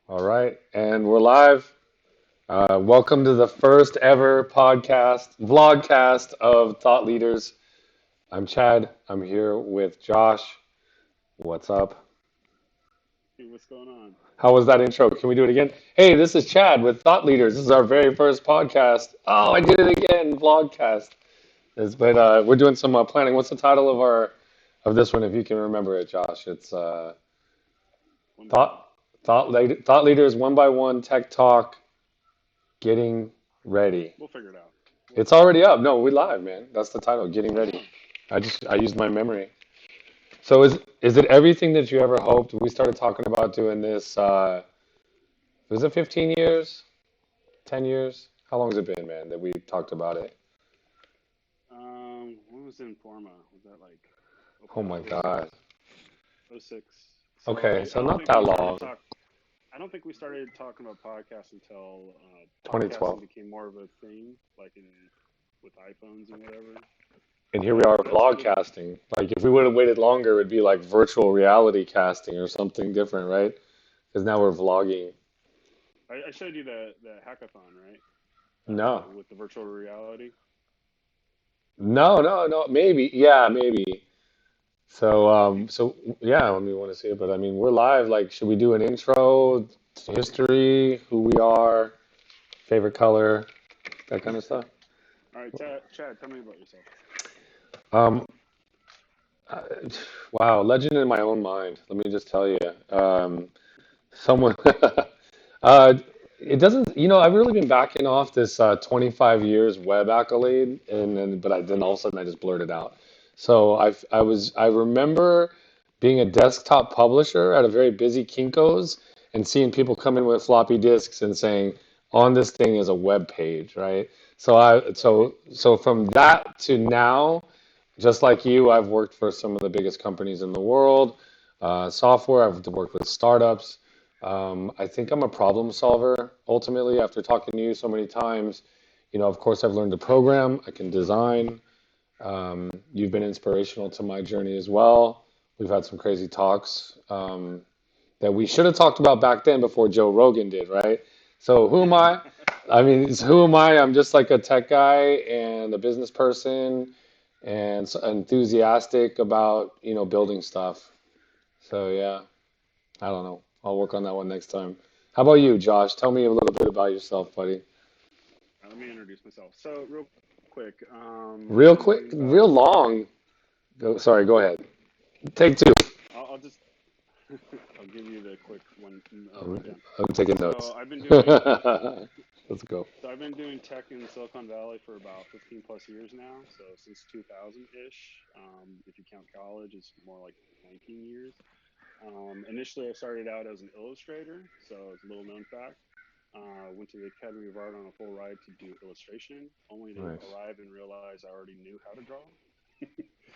All right, and we're live. Welcome to the first ever vlogcast of Thought Leaders. I'm Chad. I'm here with Josh. What's up? Hey, what's going on? How was that intro? Can we do it again? Hey, this is Chad with Thought Leaders. This is our very first podcast. Oh, I did it again, vlogcast. But we're doing some planning. What's the title of our of this one? If you can remember it, Josh, it's One by one. Thought Thought Leaders One by One Tech Talk Getting Ready. We'll figure it out. We'll It's figure it out. already up. No, we live, man. That's the title. Getting ready. Oh, I used my memory. So is it everything that you ever hoped? We started talking about doing this. Was it 15 years? 10 years? How long has it been, man, that we talked about it? when was Informa? Was that like Oh my oh 06? God. Oh 06. So Okay, I so don't not think that we started long. talk. I don't think we started talking about podcasts until podcasting 2012. became more of a thing, like in with iPhones and whatever. And here we are But that's really vlogcasting. Like if we would have waited longer, it would be like virtual reality casting or something different, right? Because now we're vlogging. I showed you the hackathon, right? No. With the virtual reality. No. Maybe. Yeah, maybe. So yeah, I mean, want to see it, but I mean, we're live. Like, should we do an intro, history, who we are, favorite color, that kind of stuff? All right, Chad, tell me about yourself. Um, uh, wow, legend in my own mind. Let me just tell you, someone, uh, it doesn't, I've really been backing off this 25 years web accolade, but then all of a sudden I just blurted out. So I remember being a desktop publisher at a very busy Kinko's and seeing people come in with floppy disks and saying, on this thing is a web page, right? Right. So from that to now, just like you, I've worked for some of the biggest companies in the world, software. I've worked with startups. I think I'm a problem solver ultimately. After talking to you so many times, of course, I've learned to program. I can design. You've been inspirational to my journey as well. We've had some crazy talks that we should have talked about back then before Joe Rogan did, right? So who am I? I mean, who am I? I'm just like a tech guy and a business person and enthusiastic about, building stuff. So yeah, I don't know. I'll work on that one next time. How about you, Josh? Tell me a little bit about yourself, buddy. Let me introduce myself. So real quick, Real I've been quick, doing real about. long. Sorry, go ahead. Take two. I'll just I'll give you the quick one I'm, rundown. I'm taking notes. So I've been doing Let's go. tech in Silicon Valley for about 15 plus years now. So since 2000 ish. If you count college, it's more like 19 years. Initially, I started out as an illustrator, so it's a little known fact. Went to the Academy of Art on a full ride to do illustration, only to Nice. arrive and realize I already knew how to draw.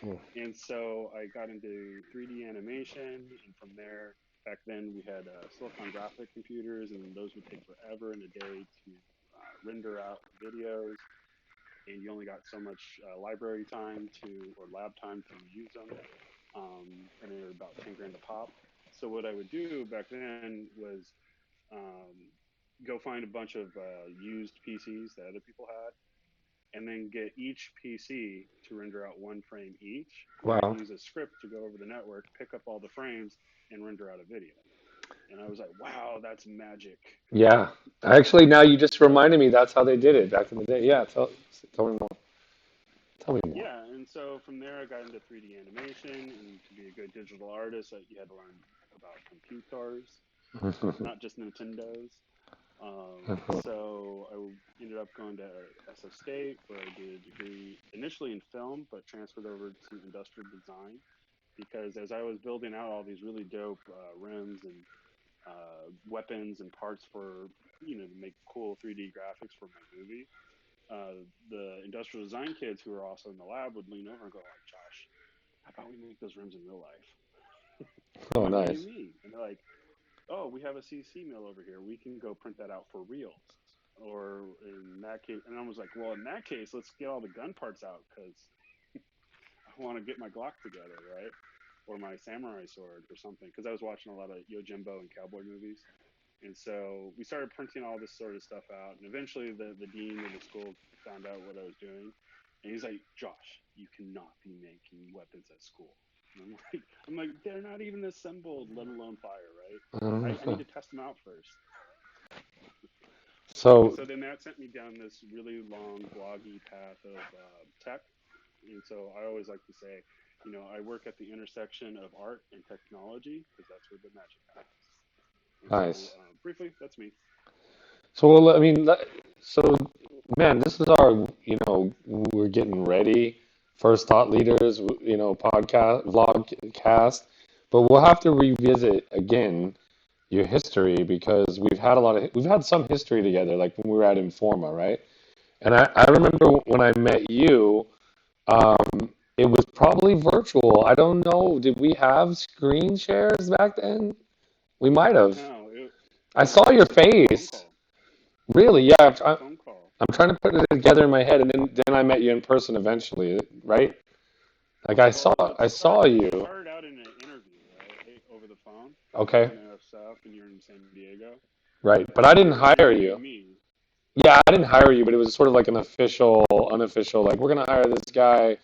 Cool. And so I got into 3D animation, and from there, back then we had Silicon Graphic computers, and those would take forever and a day to render out videos, and you only got so much library time to or lab time to use them, and they were about 10 grand a pop. So what I would do back then was um, go find a bunch of used PCs that other people had, and then get each PC to render out one frame each. And I'd Wow. use a script to go over the network, pick up all the frames, and render out a video. And I was like, wow, that's magic. Yeah. Actually, now you just reminded me that's how they did it back in the day. Yeah. Tell me more. Tell me more. Yeah, and so from there I got into 3D animation, and to be a good digital artist, you had to learn about computers, not just Nintendos. So I ended up going to SF State, where I did a degree initially in film, but transferred over to industrial design because as I was building out all these really dope rims and weapons and parts for to make cool 3D graphics for my movie, the industrial design kids who were also in the lab would lean over and go like, "Josh, how about we make those rims in real life?" I'm Oh, like, "What do you nice. mean?" And they're like, "Oh, we have a CC mill over here. We can go print that out for reals." Or in that case, and I was like, "Well, in that case, let's get all the gun parts out because I want to get my Glock together, right? Or my samurai sword or something." Because I was watching a lot of Yojimbo and cowboy movies. And so we started printing all this sort of stuff out. And eventually the dean of the school found out what I was doing. And he's like, Josh, you cannot be making weapons at school. And I'm like, they're not even assembled, let alone fire, right? I need Mhm. to test them out first. And So so then that sent me down this really long bloggy path of tech. And so I always like to say, I work at the intersection of art and technology because that's where the magic happens. And so, nice. briefly, that's me. So well, I mean, so man, this is our, we're getting ready. First thought leaders, podcast, vlog cast, but we'll have to revisit again your history because we've had some history together, like when we were at Informa, right? And I remember when I met you, it was probably virtual. I don't know. Did we have screen shares back then? We might have. No, I saw your it was a phone face. call. Really? Yeah. It was a phone call. I'm trying to put it together in my head, and then I met you in person eventually, right? Like Well, I saw it you. started out in an interview, right, over the phone, Okay, talking to stuff, and you're in San Diego, right. But and I then didn't you were hire interviewing you. me. Yeah, I didn't hire you, but it was sort of like an official, unofficial, like we're gonna hire this guy.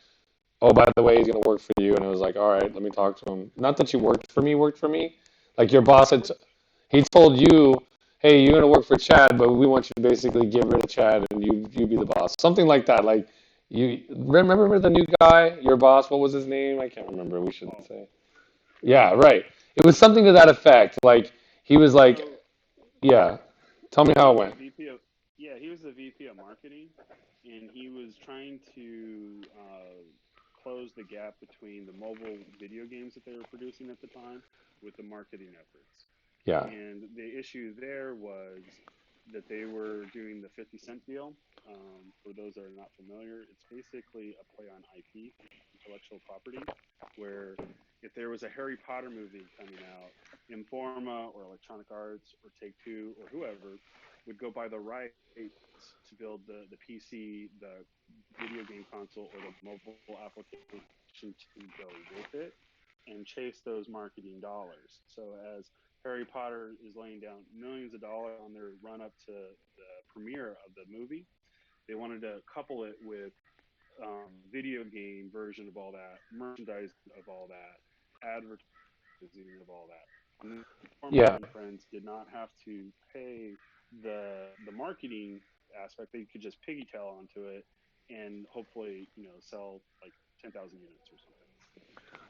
Oh, by the way, he's gonna work for you. And I was like, all right, let me talk to him. Not that you worked for me. Like your boss Yeah, had, he told you, hey, you're gonna work for Chad, but we want you to basically get rid of Chad and you be the boss. Something like that. Like you remember the new guy, your boss, what was his name? I can't remember. We should oh, say. Yeah, right. It was something to that effect. Like he was like, so yeah. Tell me he how it was the went. VP of, yeah, he was the VP of marketing, and he was trying to close the gap between the mobile video games that they were producing at the time with the marketing efforts. Yeah, And the issue there was that they were doing the 50 cent deal. For those that are not familiar, it's basically a play on IP, intellectual property, where if there was a Harry Potter movie coming out, Informa or Electronic Arts or Take Two or whoever would go buy the rights to build the PC, the video game console, or the mobile application to go with it and chase those marketing dollars. So as Harry Potter is laying down millions of dollars on their run up to the premiere of the movie, they wanted to couple it with video game version of all that, merchandising of all that, advertising of all that. And then Forma yeah. and Friends did not have to pay the marketing aspect. They could just piggy tail onto it and hopefully sell like 10,000 units or something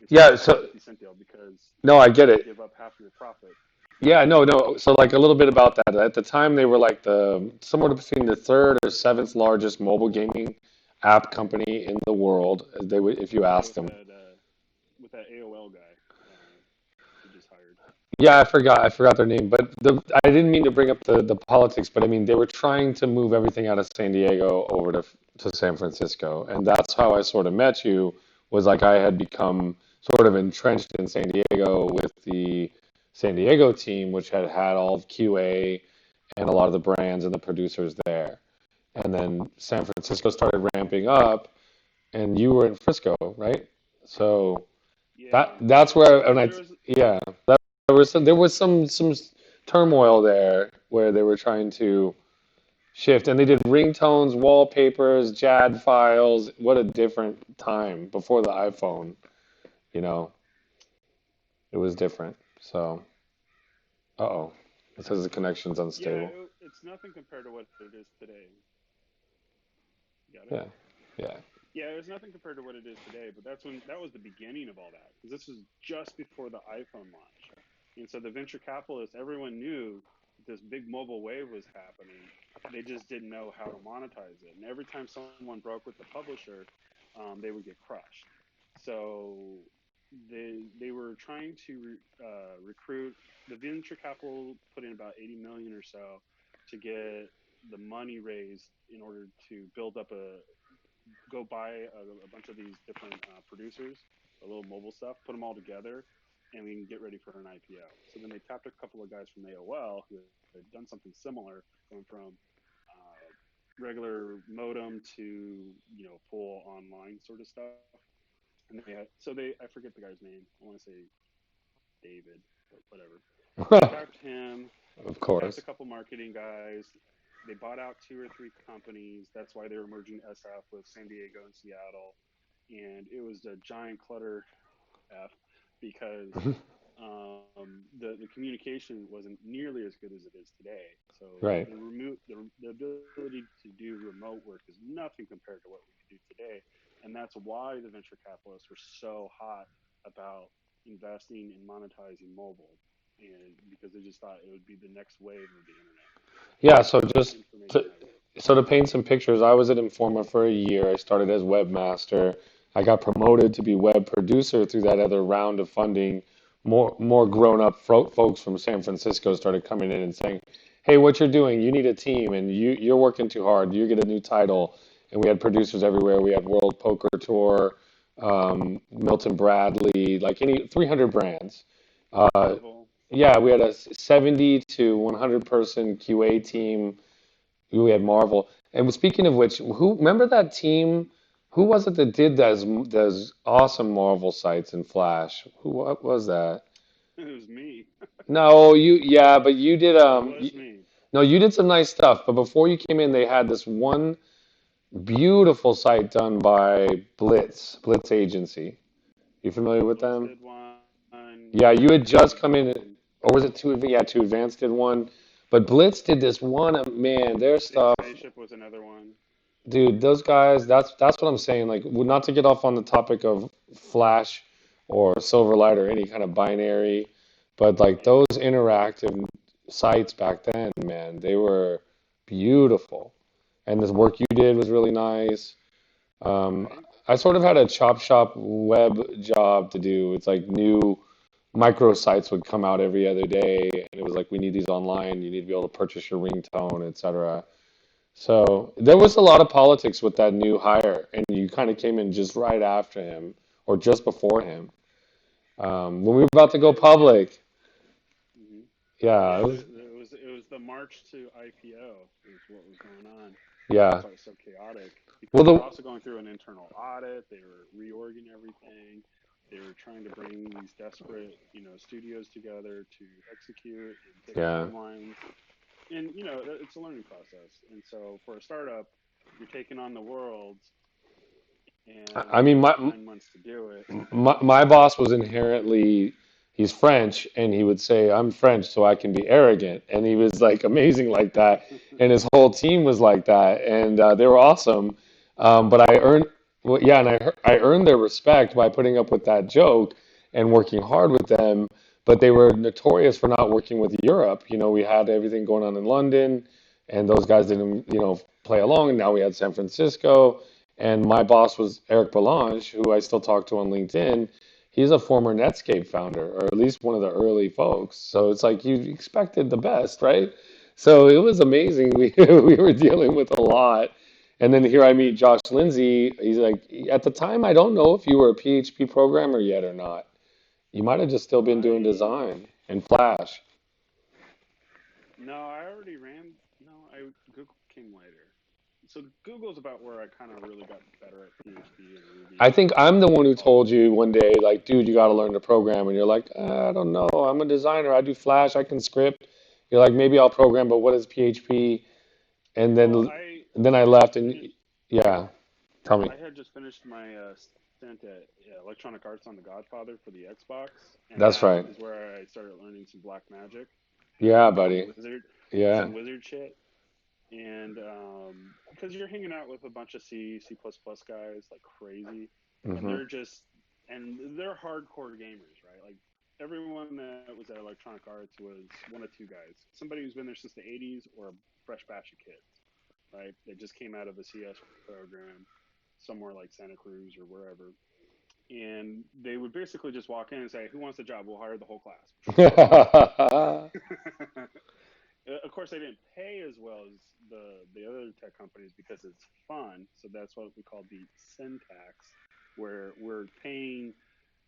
instead Yeah, of the so 50 cent deal because no, I you get had to it. give up half your profit. Yeah, no, no. So like a little bit about that. At the time, they were like the somewhere between the third or seventh largest mobile gaming app company in the world. They would, if you Yeah, asked them. with that AOL guy he just hired. Yeah, I forgot their name. But I didn't mean to bring up the politics, but I mean they were trying to move everything out of San Diego over to San Francisco, and that's how I sort of met you. Was like I had become sort of entrenched in San Diego with the San Diego team, which had had all of QA and a lot of the brands and the producers there. And then San Francisco started ramping up, and you were in Frisco, right? So Yeah, that's where, so and I there was yeah, there was some turmoil there where they were trying to shift, and they did ringtones, wallpapers, JAD files. What a different time before the iPhone, you know, it was different. So, uh-oh, it says the connection's yeah, unstable. it's nothing compared to what it is today. Got it? Yeah, yeah, Yeah, it's nothing compared to what it is today, but that was the beginning of all that because this was just before the iPhone launch. And so the venture capitalists, everyone knew that this big mobile wave was happening. They just didn't know how to monetize it. And every time someone broke with the publisher, they would get crushed. So they were trying to recruit the venture capital put in about 80 million or so to get the money raised in order to build up a go buy a bunch of these different producers, a little mobile stuff, put them all together, and we can get ready for an IPO. So then they tapped a couple of guys from AOL who had done something similar, going from regular modem to full online sort of stuff. And they I forget the guy's name. I want to say David, but whatever. They tapped him. Of Kept a course. couple marketing guys. They bought out two or three companies. That's why they were merging SF with San Diego and Seattle. And it was a giant clutter F because the communication wasn't nearly as good as it is today. So Right. the ability to do remote work is nothing compared to what we could do today, and that's why the venture capitalists were so hot about investing in monetizing mobile, and because they just thought it would be the next wave of the internet, Yeah, so just to, information network. so to paint some pictures, I was at Informa for a year. I started as webmaster. I got promoted to be web producer through that other round of funding. More grown-up folks from San Francisco started coming in and saying, "Hey, what you're doing? You need a team, and you're working too hard. You get a new title." And we had producers everywhere. We had World Poker Tour, Milton Bradley, like any 300 brands. Uh, Marvel. yeah, we had a 70 to 100 person QA team. We had Marvel. And speaking of which, who remember that team? Who was it that did those awesome Marvel sites in Flash? What was that? It was me. No, yeah, but you did It was me. no, you did some nice stuff. But before you came in, they had this one beautiful site done by Blitz Agency. You familiar with Blitz them? did one. Yeah, you had just come in, Um, or was it Too? Yeah, Too Advanced did one, but Blitz did this one. Man, their Big stuff, Spaceship was another one. dude. Those guys. That's what I'm saying. Like, not to get off on the topic of Flash or Silverlight or any kind of binary, but like those interactive sites back then, man, they were beautiful. And this work you did was really nice. Um, Right? I sort of had a chop shop web job to do. It's like new microsites would come out every other day, and it was like we need these online. You need to be able to purchase your ringtone, etc. So there was a lot of politics with that new hire, and you kind of came in just right after him or just before him when we were about to go It, public. hmm Yeah, Yeah, it was the march to IPO is what was going on. That's yeah. why it's so chaotic because Well, they were the also going through an internal audit. They were reorging everything. They were trying to bring these desperate, studios together to execute and hit yeah. timelines. And it's a learning process. And so for a startup, you're taking on the world, and I you mean, have 9 months to do it. my boss was inherently he's French and he would say I'm French so I can be arrogant and he was like amazing like that and his whole team was like that and they were awesome but I earned well, yeah and I earned their respect by putting up with that joke and working hard with them but they were notorious for not working with Europe, we had everything going on in London and those guys didn't play along and now we had San Francisco and my boss was Eric Belange, who I still talk to on LinkedIn. He's a former Netscape founder, or at least one of the early folks. So it's like you expected the best, right? So it was amazing. We were dealing with a lot. And then here I meet Josh Lindsay. He's like, at the time, I don't know if you were a PHP programmer yet or not. You might have just still been doing I design and Flash. No, I already ran. No, I Google came later. So Google's about where I kind of really got better at PHP and I Ruby think I'm the one in who told college. you one day, like, dude, you got to learn to program. And you're like, I don't know. I'm a designer. I do Flash. I can script. You're like, maybe I'll program, but what is PHP? And then, Well, and then I I had left. just And finished. yeah, tell me. I had just finished my stint at Electronic Arts on The Godfather for the Xbox, and That's that right. is where I started learning some Black Magic, Yeah, some buddy. Yeah. wizard shit. And because you're hanging out with a bunch of C++ guys like crazy, and Hmm. they're hardcore gamers, right? Like everyone that was at Electronic Arts was one of two guys: somebody who's been there since the '80s, or a fresh batch of kids, right? They just came out of a CS program somewhere like Santa Cruz or wherever, and they would basically just walk in and say, "Who wants a job? We'll hire the whole class." Of course, they didn't pay as well as the other tech companies because it's fun. So that's what we call the sin tax, where we're paying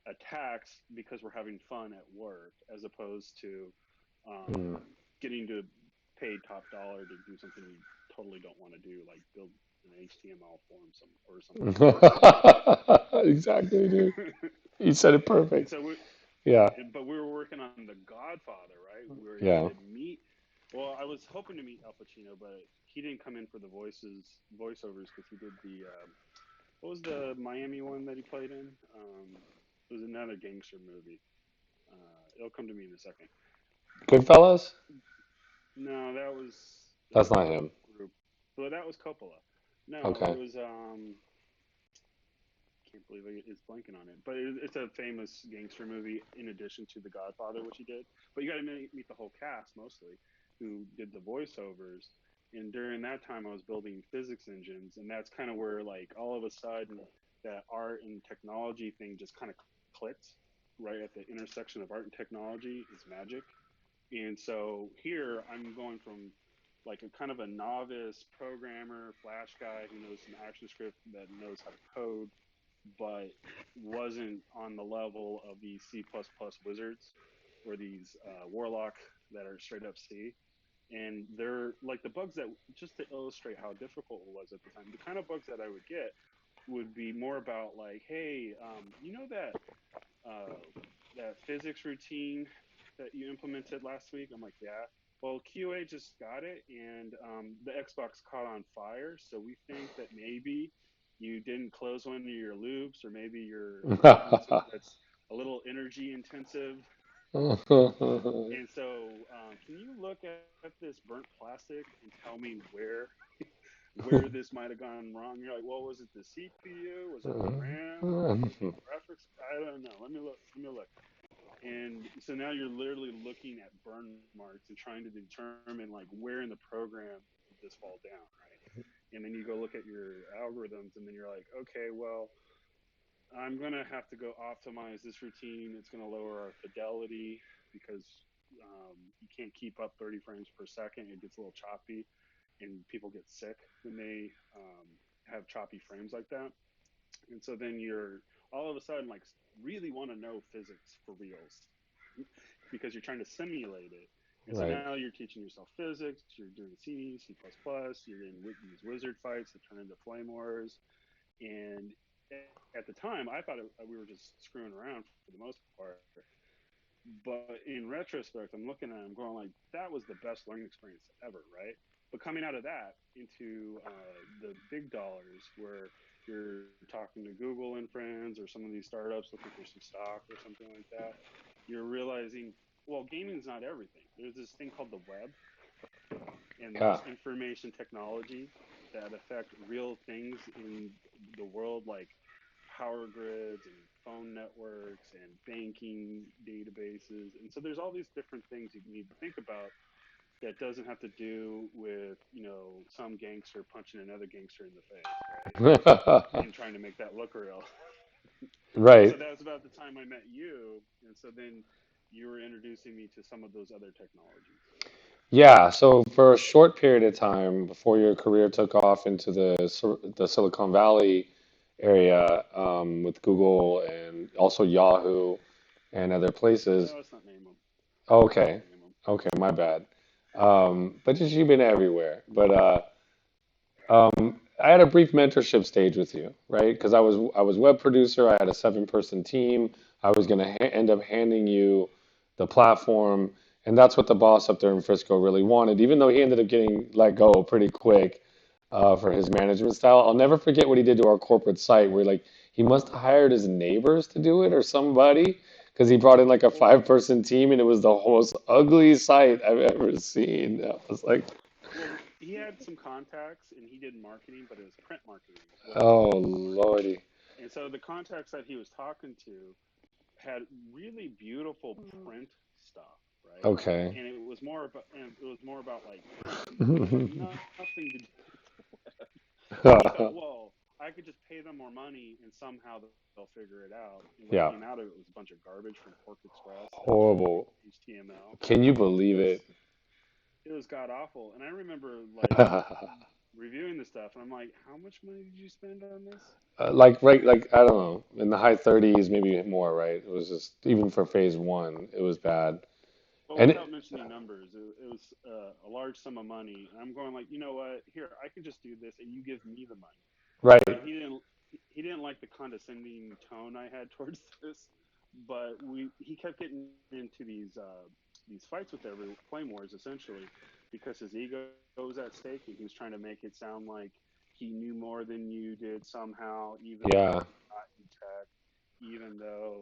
a tax because we're having fun at work, as opposed to Mm. getting to pay top dollar to do something you totally don't want to do, like build an HTML form or something Exactly, dude. stupid. You said it and perfect. so we, Yeah. but we were working on the Godfather, right? We were Yeah. excited to meet. was hoping to meet Al Pacino, but he didn't come in for the voiceovers because he did the what was the Miami one that he played in? It was another gangster movie. It'll come to me in a second. Goodfellas? No, that was That's the not him. group. Well, that was Coppola. No, it Okay. was can't believe it's blanking on it. But it's a famous gangster movie in addition to The Godfather, which he did. But you got to meet the whole cast mostly, who did the voiceovers. And during that time, I was building physics engines, and that's kind of where like all of a sudden that art and technology thing just kind of clicked right at the intersection of art and technology is magic. And so here I'm going from like a kind of a novice programmer, flash guy who knows some action script that knows how to code but wasn't on the level of these C++ wizards or these warlock that are straight up C. And they're like the bugs that, just to illustrate how difficult it was at the time, the kind of bugs that I would get would be more about like, hey, you know uh, that physics routine that you implemented last week? I'm like, yeah. Well, QA just got it, and the Xbox caught on fire. So we think that maybe you didn't close one of your loops, or maybe you're doing something that's a little energy intensive. And so, can you look at this burnt plastic and tell me where this might have gone wrong? You're like, well, was it the CPU? Was it the RAM? Was it the graphics? I don't know. Let me look. Let me look. And so now you're literally looking at burn marks and trying to determine like where in the program did this fall down, right? And then you go look at your algorithms, and then you're like, okay, well, I'm gonna have to go optimize this routine. It's gonna lower our fidelity because you can't keep up 30 frames per second. It gets a little choppy, and people get sick when they have choppy frames like that. And so then you're all of a sudden like really want to know physics for reals because you're trying to simulate it. And so Right. now you're teaching yourself physics, you're doing C, C++, you're in these wizard fights that turn into flame wars. And at the time, I thought we were just screwing around for the most part. But in retrospect, I'm looking at it, I'm going like, that was the best learning experience ever, right? But coming out of that into the big dollars where you're talking to Google and friends or some of these startups looking for some stock or something like that, you're realizing, well, gaming's not everything. There's this thing called the web, and Yeah. there's information technology that affect real things in the world, like power grids and phone networks and banking databases. And so there's all these different things you need to think about that doesn't have to do with, some gangster punching another gangster in the face, right? And trying to make that look real. And so Right. that was about the time I met you. And so then you were introducing me to some of those other technologies. Yeah, so for a short period of time before your career took off into the Silicon Valley area with Google and also Yahoo and other No, places. let's not name them. Let's Okay, not name them. okay, my bad. But just you've been everywhere. But I had a brief mentorship stage with you, right? Because I was web producer. I had a 7-person team. I was going to end up handing you the platform, and that's what the boss up there in Frisco really wanted. Even though he ended up getting let go pretty quick for his management style, I'll never forget what he did to our corporate site. Where like he must have hired his neighbors to do it or somebody, because he brought in like a Well, 5-person team, and it was the most ugly site I've ever seen. I was like, well, he had some contacts and he did marketing, but it was print marketing. It wasn't oh digital marketing. Lordy. And so the contacts that he was talking to had really beautiful print stuff, right? Okay. And it was more about like print. It had nothing to do with the web. And he thought, well, I could just pay them more money and somehow they'll figure it out. And what came Yeah. out of it was a bunch of garbage from Pork Express that was written in Horrible. HTML. Can you It believe was it? it was god awful. And I remember like reviewing the stuff, and I'm like, how much money did you spend on this? Like right, like I don't know, in the high 30s, maybe more, right? It was just even for phase one, it was bad. Well, And without it, mentioning numbers, it was a large sum of money, and I'm going like, you know what? Here, I could just do this, and you give me the money. right, And he didn't like the condescending tone I had towards this, but he kept getting into these these fights with every flame wars essentially because his ego was at stake and he was trying to make it sound like he knew more than you did somehow, even though Yeah. he's not in tech, even though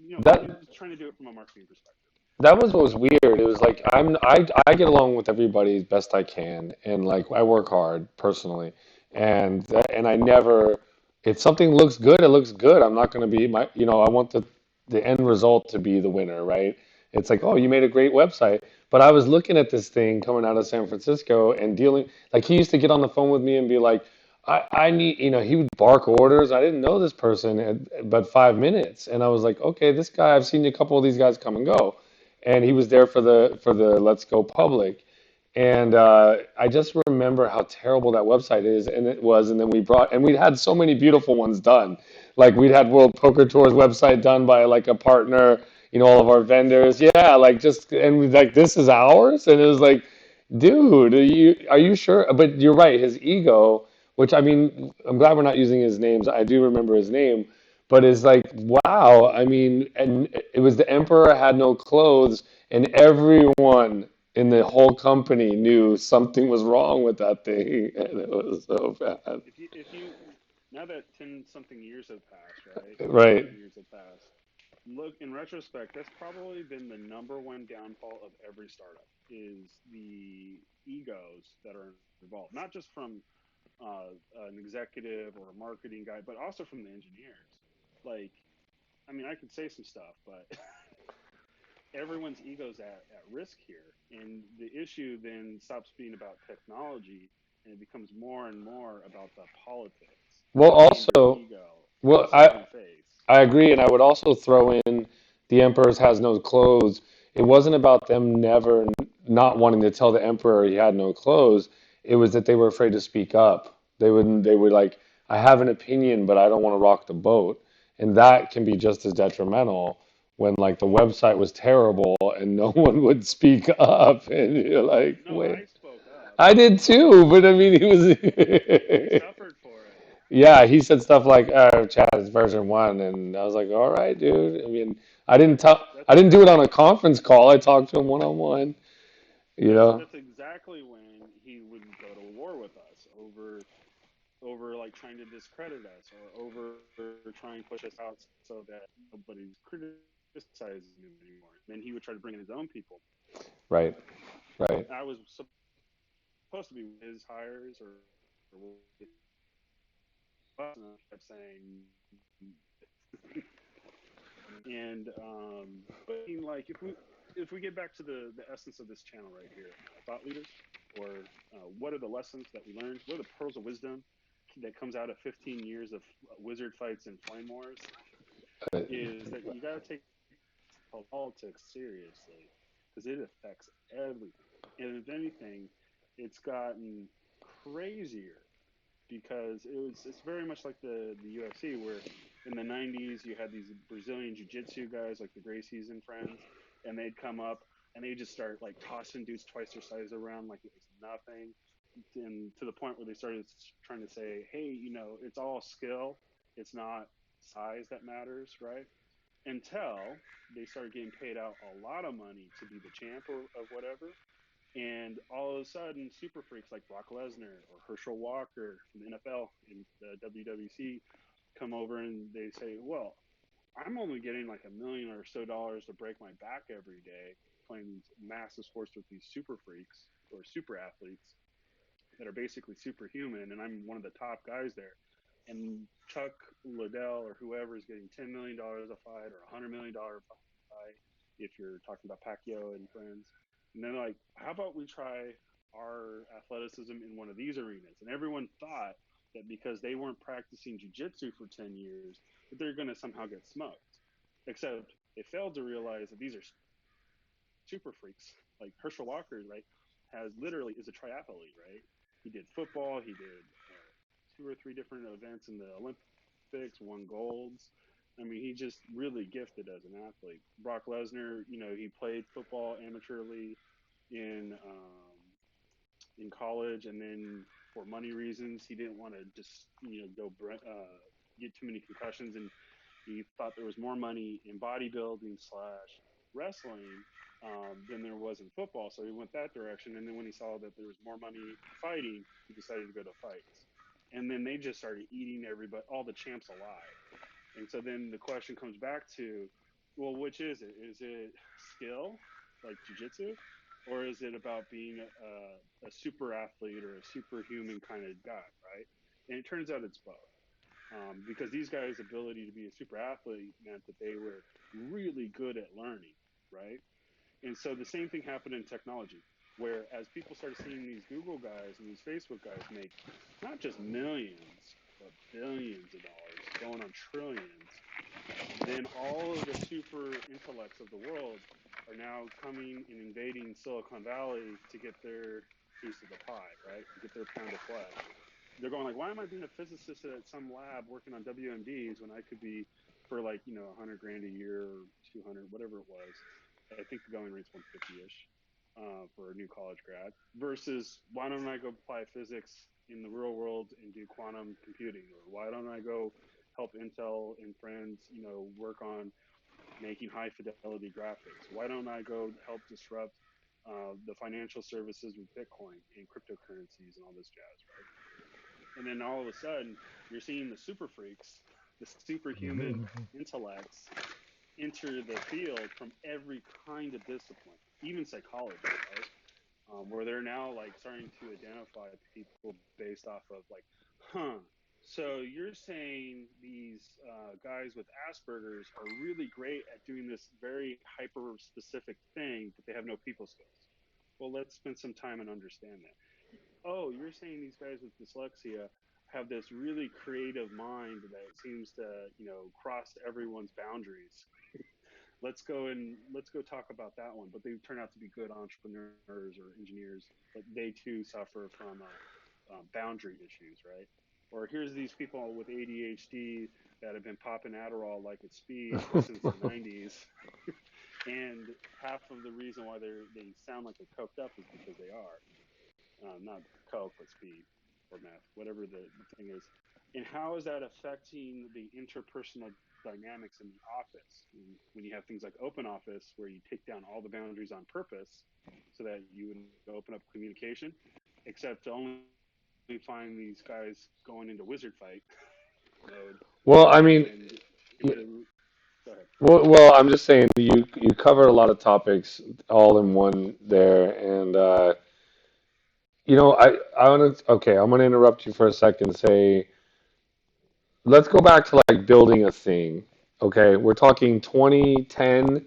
he was That trying to do it from a marketing perspective. that was what was weird. It was like I get along with everybody as best I can, and like I work hard personally, and I never. If something looks good, it looks good. I'm not going to be my, I want the end result to be the winner, right? It's like, oh, you made a great website, but I was looking at this thing coming out of San Francisco and dealing like he used to get on the phone with me and be like, I need, he would bark orders. I didn't know this person, but 5 minutes, and I was like, okay, this guy, I've seen a couple of these guys come and go, and he was there for the Let's Go Public, and I just remember how terrible that website is, and it was, and then we had so many beautiful ones done, like we'd had World Poker Tour's website done by like a partner, all of our vendors, yeah, like just and we like this is ours, and it was like, dude, are you sure? But you're right, his ego, which I mean, I'm glad we're not using his names. I do remember his name, but it's like, wow. I mean, and it was the emperor had no clothes, and everyone in the whole company knew something was wrong with that thing, and it was so bad. If you now that 10 something years have passed, right? Right. 15 years have passed. Look in retrospect, that's probably been the number one downfall of every startup is the egos that are involved, not just from an executive or a marketing guy, but also from the engineers. Like, I mean, I could say some stuff, but everyone's ego's at risk here. And the issue then stops being about technology and it becomes more and more about the politics Well, and your also, ego and well, saving face. I agree, and I would also throw in the emperor's has no clothes. It wasn't about them never not wanting to tell the emperor he had no clothes. It was that they were afraid to speak up. They were like, I have an opinion, but I don't want to rock the boat. And that can be just as detrimental when like the website was terrible and no one would speak up. And you're like, No, wait, I spoke up. I did too, but I mean, he We was. suffered for it. Yeah, he said stuff like, Chad, it's version one," and I was like, "All right, dude." I mean, I That's didn't do it on a conference call. I talked to him one on one. You know, that's exactly when he would go to war with us over like trying to discredit us or over trying to push us out so that nobody's criticizing him anymore. And then he would try to bring in his own people. right, right. I was supposed to be his hires or and I kept saying and but I mean like if we get back to the essence of this channel right here, thought leaders, or what are the lessons that we learned? What are the pearls of wisdom that comes out of 15 years of wizard fights and flame wars? Uh, Is that you got to take politics seriously because it affects everything. And if anything, it's gotten crazier because it's very much like the UFC where in the 90s you had these Brazilian jiu-jitsu guys like the Gracies and friends, and they'd come up and they just start like tossing dudes twice their size around like it was nothing, and to the point where they started trying to say, hey, it's all skill, it's not size that matters, right? Until they started getting paid out a lot of money to be the champ or of whatever, and all of a sudden, super freaks like Brock Lesnar or Herschel Walker from the NFL and the WWC come over and they say, "Well, I'm only getting like $1 million or so dollars to break my back every day playing these massive sports with these super freaks or super athletes that are basically superhuman, and I'm one of the top guys there." And Chuck Liddell or whoever is getting $10 million a fight or $100 million fight if you're talking about Pacquiao and friends. And then like, how about we try our athleticism in one of these arenas? And everyone thought that because they weren't practicing jujitsu for 10 years, that they're going to somehow get smoked. Except they failed to realize that these are super freaks. Like Herschel Walker, right, has literally is a triathlete, right? He did football, he did two or three different events in the Olympics, won golds. I mean, he just really gifted as an athlete. Brock Lesnar, he played football amateurly in in college, and then for money reasons, he didn't want to just get too many concussions, and he thought there was more money in bodybuilding slash wrestling. than there was in football. So he went that direction. And then when he saw that there was more money in fighting, he decided to go to fights. And then they just started eating everybody, all the champs alive. And so then the question comes back to, well, which is it? Is it skill, like jujitsu, or is it about being a super athlete or a superhuman kind of guy, right? And it turns out it's both. Because these guys' ability to be a super athlete meant that they were really good at learning, right? And so the same thing happened in technology, where as people started seeing these Google guys and these Facebook guys make not just millions, but billions of dollars, going on trillions, then all of the super intellects of the world are now coming and invading Silicon Valley to get their piece of the pie, right? To get their pound of flesh. They're going like, why am I being a physicist at some lab working on WMDs when I could be for like, 100 grand a year or 200, whatever it was. I think the going rate's 150-ish for a new college grad versus why don't I go apply physics in the real world and do quantum computing, or why don't I go help Intel and friends, work on making high fidelity graphics? Why don't I go help disrupt the financial services with Bitcoin and cryptocurrencies and all this jazz, right? And then all of a sudden, you're seeing the super freaks, the superhuman intellects enter the field from every kind of discipline, even psychology, right? Where they're now like starting to identify people based off of like, huh. So you're saying these guys with Asperger's are really great at doing this very hyper specific thing, but they have no people skills. Well, let's spend some time and understand that. Oh, you're saying these guys with dyslexia have this really creative mind that seems to, cross everyone's boundaries. Let's go talk about that one. But they turn out to be good entrepreneurs or engineers, but they too suffer from boundary issues, right? Or here's these people with ADHD that have been popping Adderall like it's speed since the 90s, and half of the reason why they sound like they're coked up is because they are not coke but speed or meth, whatever the thing is. And how is that affecting the interpersonal dynamics in the office when you have things like open office where you take down all the boundaries on purpose so that you would open up communication, except to only find these guys going into wizard fight mode Well, I and mean, go ahead. well, I'm just saying you covered a lot of topics all in one there, and I want to okay, I'm going to interrupt you for a second. And say, let's go back to like building a thing. Okay, we're talking 2010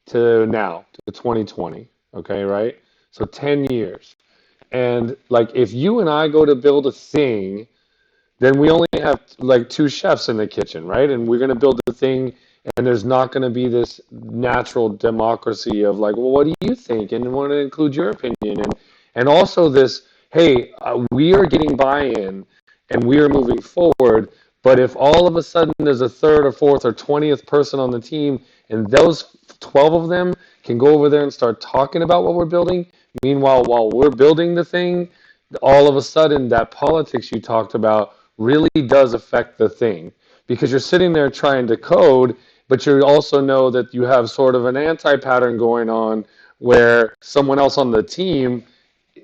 to now to 2020. Okay, right? So 10 years. And like if you and I go to build a thing, then we only have like two chefs in the kitchen, right? And we're going to build the thing, and there's not going to be this natural democracy of like, well, what do you think? And want to include your opinion, and also this, hey, we are getting buy-in, and we are moving forward. But if all of a sudden there's a third or fourth or 20th person on the team, and those 12 of them can go over there and start talking about what we're building, meanwhile, while we're building the thing, all of a sudden that politics you talked about really does affect the thing because you're sitting there trying to code, but you also know that you have sort of an anti-pattern going on where someone else on the team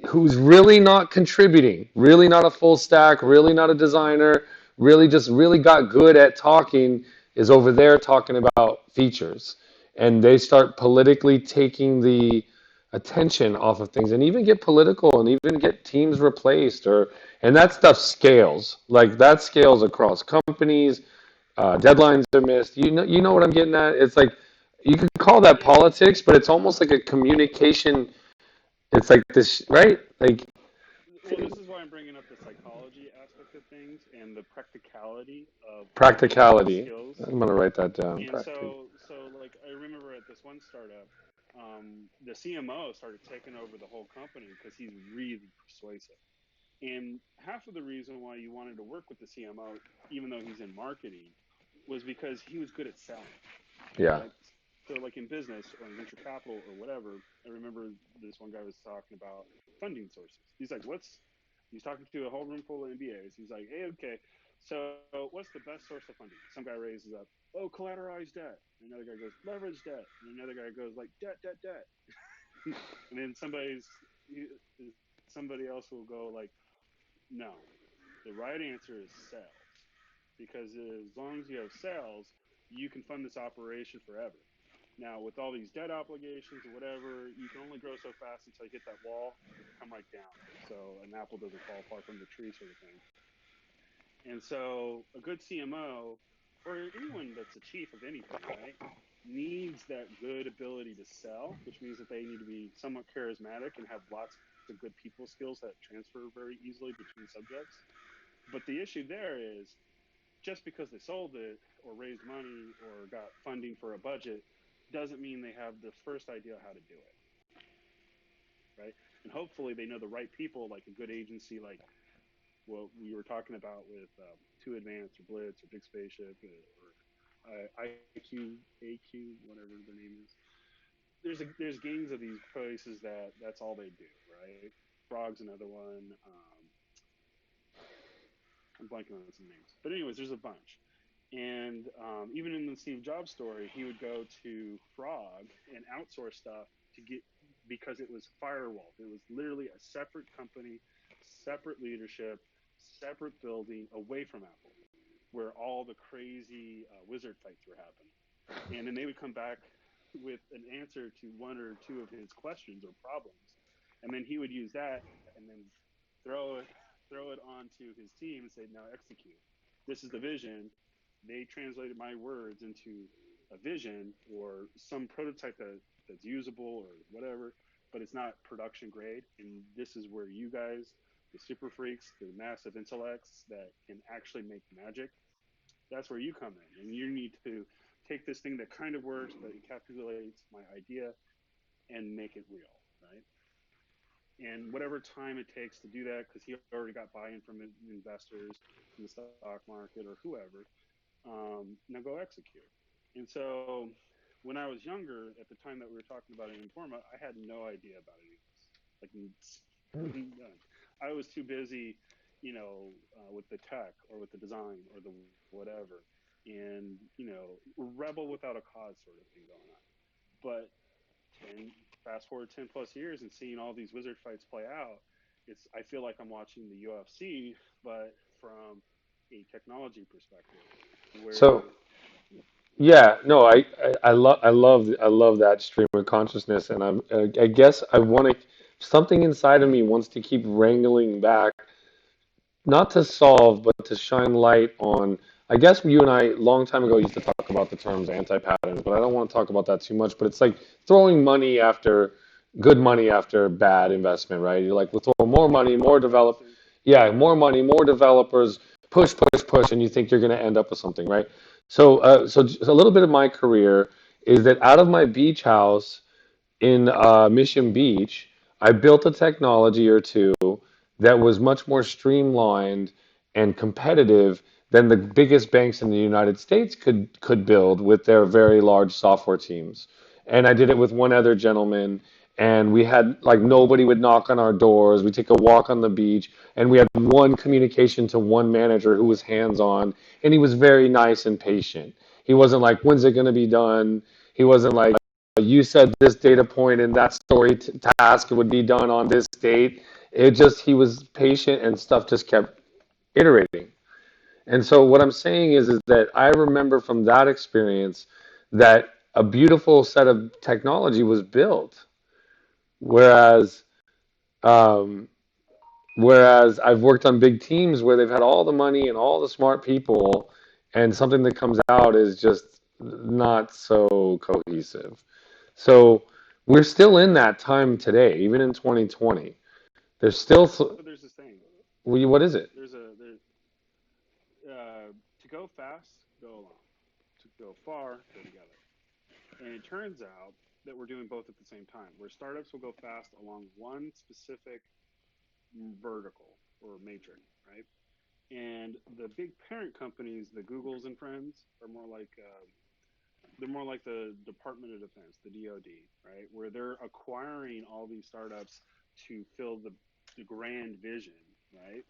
who's really not contributing, really not a full stack, really not a designer, really just really got good at talking, is over there talking about features. And they start politically taking the attention off of things and even get political and even get teams replaced or and that stuff scales. Like that scales across companies, deadlines are missed. You know what I'm getting at? It's like you could call that Yeah. politics, but it's almost like a communication, it's like this, right? Like Well, this is why I'm bringing up the psychology aspect of things and the practicality of building these practicality. skills. I'm gonna write that down. And so like I remember at this one startup, the CMO started taking over the whole company because he's really persuasive. And half of the reason why you wanted to work with the CMO, even though he's in marketing, was because he was good at selling, Yeah. right? So like in business or in venture capital or whatever, I remember this one guy was talking about funding sources. He's like, he's talking to a whole room full of MBAs. He's like, hey, okay, So what's the best source of funding? Some guy raises up, oh, collateralized debt. And another guy goes, leverage debt. And another guy goes like, debt, debt, debt. And then somebody else will go like, no, the right answer is sales, because as long as you have sales, you can fund this operation forever. Now, with all these debt obligations or whatever, you can only grow so fast until you hit that wall and come right down. So an apple doesn't fall far from the tree, sort of thing. And so a good CMO, or anyone that's a chief of anything, right, needs that good ability to sell, which means that they need to be somewhat charismatic and have lots of good people skills that transfer very easily between subjects. But the issue there is, just because they sold it or raised money or got funding for a budget doesn't mean they have the first idea how to do it, right? And hopefully they know the right people, like a good agency, like what we were talking about with Two Advanced or Blitz or Big Spaceship or IQ, AQ, whatever their name is. There's gangs of these places that that's all they do, right? Frog's another one. I'm blanking on some names, but anyways, there's a bunch. And even in the Steve Jobs story, he would go to Frog and outsource stuff to get, because it was firewall. It was literally a separate company, separate leadership, separate building away from Apple, where all the crazy wizard fights were happening. And then they would come back with an answer to one or two of his questions or problems, and then he would use that and then throw it throw it onto his team and say, now execute. This is the vision. They translated my words into a vision or some prototype that's usable or whatever, but it's not production grade. And this is where you guys, the super freaks, the massive intellects that can actually make magic, that's where you come in. And you need to take this thing that kind of works, but encapsulates my idea and make it real, right? And whatever time it takes to do that, because he already got buy-in from investors in the stock market or whoever, now go execute. And so when I was younger, at the time that we were talking about it in Informa, I had no idea about any of this. Like none. I was too busy, with the tech or with the design or the whatever, and rebel without a cause sort of thing going on. But 10 fast forward 10 plus years and seeing all these wizard fights play out, I feel like I'm watching the UFC, but from a technology perspective, So where yeah, no, I love that stream of consciousness, and I guess I want to, something inside of me wants to keep wrangling back, not to solve, but to shine light on. I guess you and I, long time ago, used to talk about the terms anti-patterns, but I don't want to talk about that too much. But it's like throwing money after good money after bad investment, right? You're like, we'll throw more money, more develop, constant, yeah, more money, more developers, push, push, push, and you think you're going to end up with something, right? So a little bit of my career is that out of my beach house in Mission Beach, I built a technology or two that was much more streamlined and competitive than the biggest banks in the United States could build with their very large software teams. And I did it with one other gentleman, and we had like nobody would knock on our doors. We take a walk on the beach, and we had one communication to one manager who was hands-on, and he was very nice and patient. He wasn't like, "When's it going to be done?" He wasn't like, you said this data point and that story task would be done on this date. It just, he was patient and stuff just kept iterating. And so what I'm saying is that I remember from that experience that a beautiful set of technology was built, whereas um, whereas I've worked on big teams where they've had all the money and all the smart people, and something that comes out is just not so cohesive. So we're still in that time today, even in 2020. There's still, but there's this thing. what is it? To go fast, go alone. To go far, go together. And it turns out that we're doing both at the same time, where startups will go fast along one specific vertical or matrix, right? And the big parent companies, the Googles and friends, are more like they're more like the Department of Defense, the DoD, right? Where they're acquiring all these startups to fill the grand vision, right?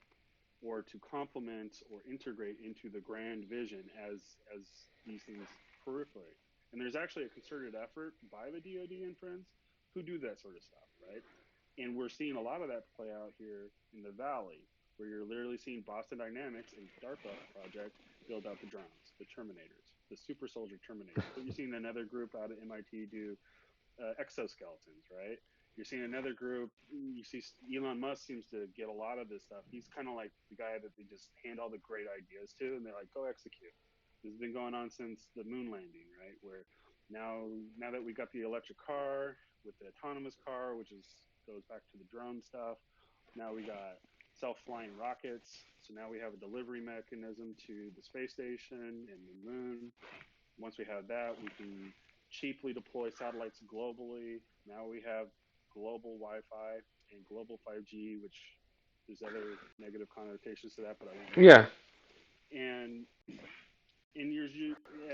or to complement or integrate into the grand vision as these things peripherate. And there's actually a concerted effort by the DoD and friends who do that sort of stuff, right? And we're seeing a lot of that play out here in the valley, where you're literally seeing Boston Dynamics and DARPA project build out the drones, the Terminators, the super soldier Terminators. But you're seeing another group out at MIT do exoskeletons, right? You're seeing another group. You see Elon Musk seems to get a lot of this stuff. He's kind of like the guy that they just hand all the great ideas to, and they're like, "Go execute." This has been going on since the moon landing, right? Where now that we got the electric car with the autonomous car, which is goes back to the drone stuff. Now we got self-flying rockets. So now we have a delivery mechanism to the space station and the moon. Once we have that, we can cheaply deploy satellites globally. Now we have global Wi-Fi and global 5G, which there's other negative connotations to that, but I won't go Yeah. there. And in years,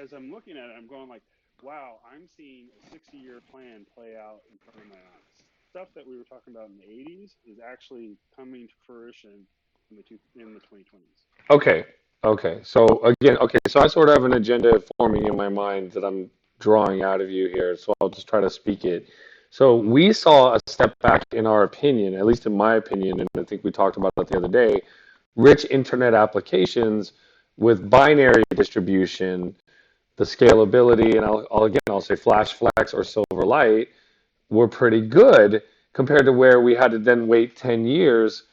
as I'm looking at it, I'm going like, wow, I'm seeing a 60-year plan play out in front of my eyes. Stuff that we were talking about in the 80s is actually coming to fruition in the 2020s. Okay. Okay. So again, okay. So I sort of have an agenda forming in my mind that I'm drawing out of you here. So I'll just try to speak it. So we saw a step back in our opinion, at least in my opinion, and I think we talked about it the other day, rich internet applications with binary distribution, the scalability, and I'll say Flash Flex or Silverlight were pretty good compared to where we had to then wait 10 years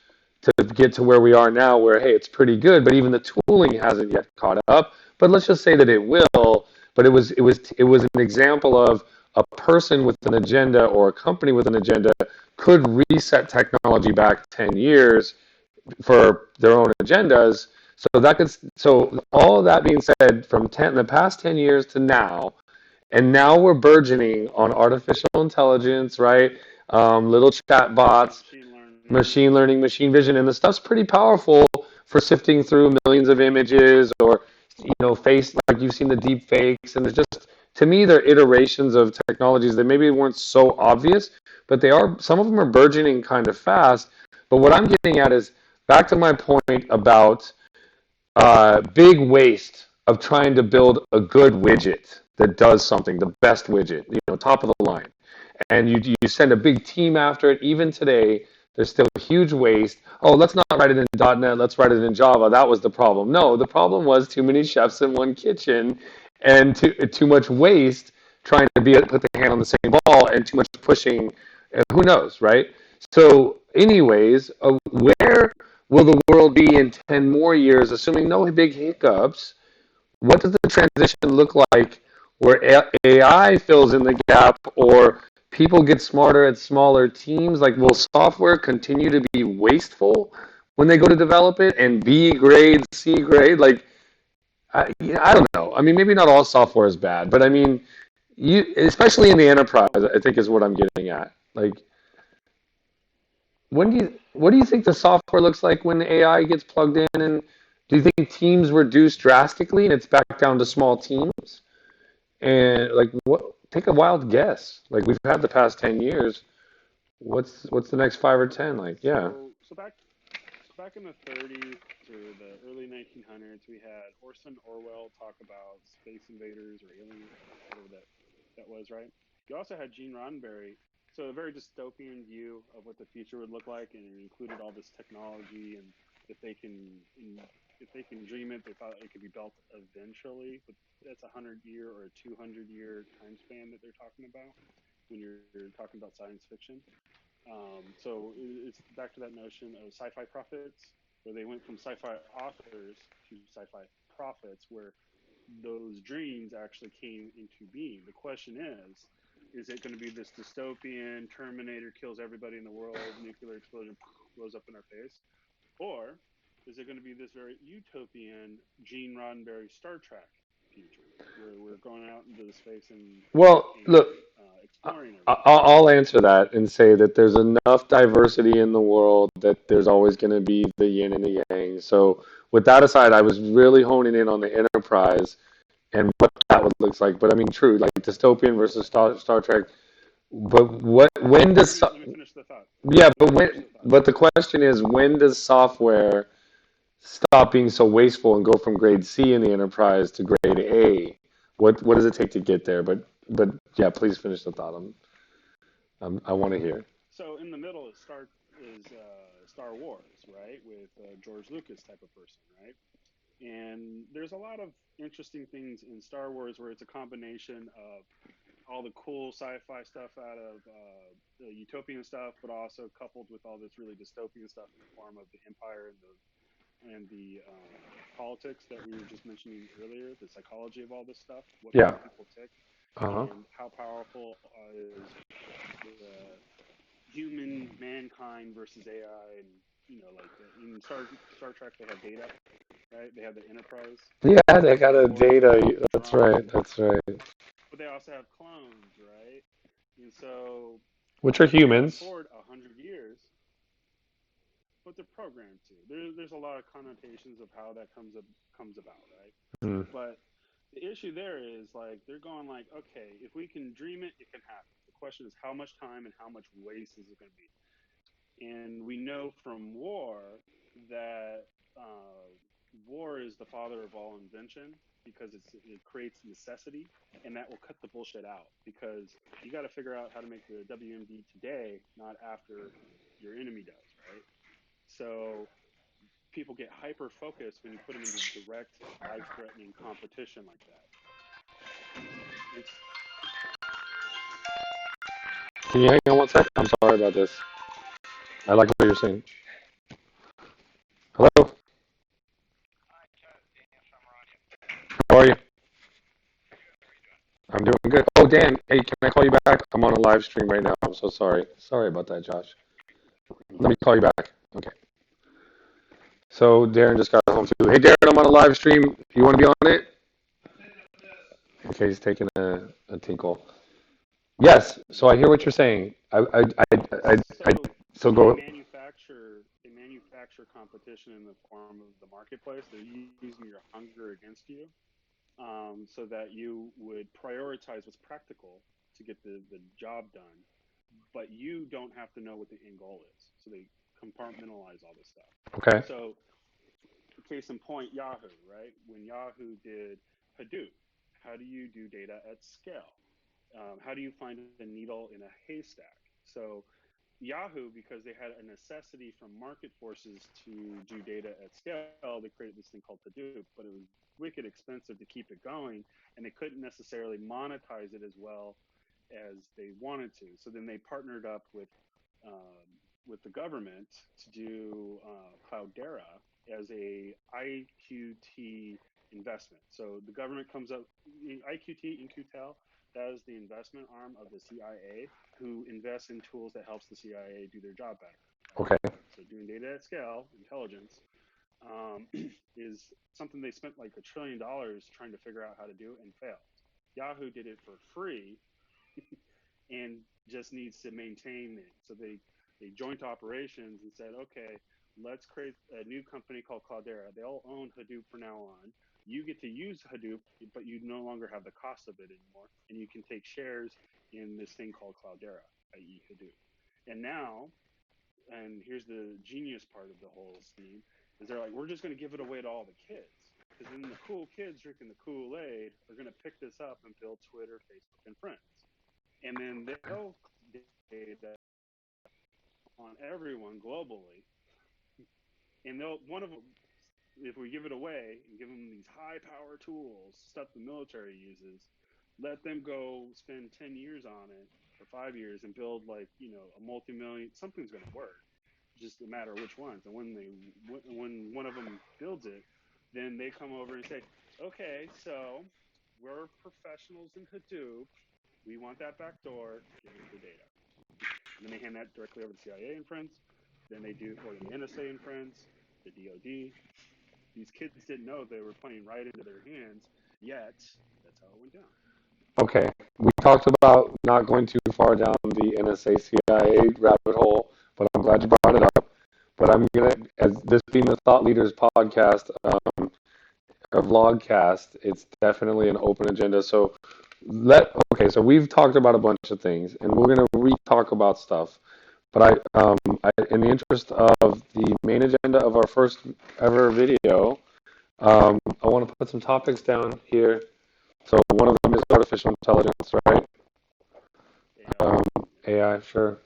to get to where we are now, where, hey, it's pretty good, but even the tooling hasn't yet caught up. But let's just say that it will. But it was an example of a person with an agenda or a company with an agenda could reset technology back 10 years for their own agendas. So all that being said, from the past 10 years to now, and now we're burgeoning on artificial intelligence, right? Little chat bots, machine learning, machine vision, and the stuff's pretty powerful for sifting through millions of images or, face, like you've seen the deep fakes. And it's just, to me, they're iterations of technologies that maybe weren't so obvious, but some of them are burgeoning kind of fast. But what I'm getting at is back to my point about big waste of trying to build a good widget that does something, the best widget, top of the line. And you send a big team after it. Even today, there's still huge waste. Oh, let's not write it in .NET. Let's write it in Java. That was the problem. No, the problem was too many chefs in one kitchen, and too much waste trying to put the hand on the same ball, and too much pushing. Who knows, right? So, anyways, where will the world be in 10 more years, assuming no big hiccups? What does the transition look like where AI fills in the gap, or people get smarter at smaller teams? Like, will software continue to be wasteful when they go to develop it and B grade, C grade? Like, I don't know. I mean, maybe not all software is bad, but I mean, especially in the enterprise, Well, I think is what I'm getting at. Like, what do you think the software looks like when the AI gets plugged in? And do you think teams reduce drastically and it's back down to small teams? And like, what? Take a wild guess. Like we've had the past 10 years. What's the next 5 or 10? Like, yeah. so back in the 30s or the early 1900s, we had Orson Orwell talk about space invaders or aliens, whatever that was, right? You also had Gene Roddenberry, so a very dystopian view of what the future would look like, and it included all this technology, and if they can if they can dream it, they thought it could be built eventually, but that's 100-year or a 200-year time span that they're talking about when you're talking about science fiction. So it's back to that notion of sci-fi prophets, where they went from sci-fi authors to sci-fi prophets, where those dreams actually came into being. The question is it going to be this dystopian Terminator kills everybody in the world, nuclear explosion blows up in our face, or is it going to be this very utopian Gene Roddenberry Star Trek future, where we're going out into the space and Well, look, exploring everything? I'll answer that and say that there's enough diversity in the world that there's always going to be the yin and the yang. So, with that aside, I was really honing in on the enterprise and what that would looks like. But I mean, true, like dystopian versus Star Trek. But when Let does me let me finish the thought. yeah? Let me finish the thought. But the question is, when does software stop being so wasteful and go from grade C in the enterprise to grade A? What does it take to get there? But yeah, please finish the thought. I want to hear. So in the middle is Star Wars, right, with George Lucas type of person, right? And there's a lot of interesting things in Star Wars where it's a combination of all the cool sci-fi stuff out of the utopian stuff, but also coupled with all this really dystopian stuff in the form of the Empire and the politics that we were just mentioning earlier, the psychology of all this stuff, what Yeah. makes people tick, Uh-huh. and how powerful is the human mankind versus AI, and like in Star Trek they have data, right? They have the Enterprise, Yeah, they got Star a Wars they have data. That's right. Andromeda, That's right. but they also have clones, right? And so Which are fast humans. forward 100 years, but they're programmed to. There's a lot of connotations of how that comes about, right? Mm. But the issue there is like they're going like, okay, if we can dream it, it can happen. The question is how much time and how much waste is it going to be? And we know from war that war is the father of all invention because it creates necessity, and that will cut the bullshit out because you got to figure out how to make the WMD today, not after your enemy does, right? So people get hyper focused when you put them into direct life threatening competition like that. It's Can you hang on one sec? I'm sorry about this. I like what you're saying. Hello? How are you? I'm doing good. Oh, Dan, hey, can I call you back? I'm on a live stream right now. I'm so sorry. Sorry about that, Josh. Let me call you back. Okay. So Darren just got home too. Hey, Darren, I'm on a live stream. You want to be on it? Okay, he's taking a tinkle. Yes. So I hear what you're saying. I so so they go. manufacture competition in the form of the marketplace. They're using your hunger against you, so that you would prioritize what's practical to get the job done, but you don't have to know what the end goal is. So they compartmentalize all this stuff. Okay. So case in point, Yahoo, right? When Yahoo did Hadoop, how do you do data at scale? How do you find a needle in a haystack? So Yahoo, because they had a necessity from market forces to do data at scale, they created this thing called Hadoop, but it was wicked expensive to keep it going, and they couldn't necessarily monetize it as well as they wanted to. So then they partnered up with the government to do Cloudera as a IQT investment. So the government comes up, IQT, In-Q-Tel, that is the investment arm of the CIA who invests in tools that helps the CIA do their job better, right? Okay. So doing data at scale, intelligence, is something they spent like $1 trillion trying to figure out how to do and failed. Yahoo did it for free and just needs to maintain it. So they joint operations and said, okay, let's create a new company called Cloudera. They'll own Hadoop from now on. You get to use Hadoop, but you no longer have the cost of it anymore, and you can take shares in this thing called Cloudera, i.e., Hadoop. And now, and here's the genius part of the whole scheme, is they're like, we're just going to give it away to all the kids, because then the cool kids drinking the Kool-Aid are going to pick this up and build Twitter, Facebook, and friends, and then they'll data on everyone globally, and they'll one of them, if we give it away and give them these high power tools, stuff the military uses, let them go spend 10 years on it or 5 years and build like a multi-million. Something's going to work, just a matter of which ones. And when one of them builds it, then they come over and say, okay, so we're professionals in Hadoop. We want that back door. Give us the data. And then they hand that directly over to CIA and friends. Then they do, or the NSA and friends, the DoD. These kids didn't know they were playing right into their hands, yet that's how it went down. Okay. We talked about not going too far down the NSA CIA rabbit hole, but I'm glad you brought it up. But I'm gonna, as this being the Thought Leaders podcast, a vlogcast, it's definitely an open agenda. So okay, so we've talked about a bunch of things, and we're gonna re-talk about stuff. But in the interest of the main agenda of our first ever video, I want to put some topics down here. So one of them is artificial intelligence, right? AI. Um, AI, sure,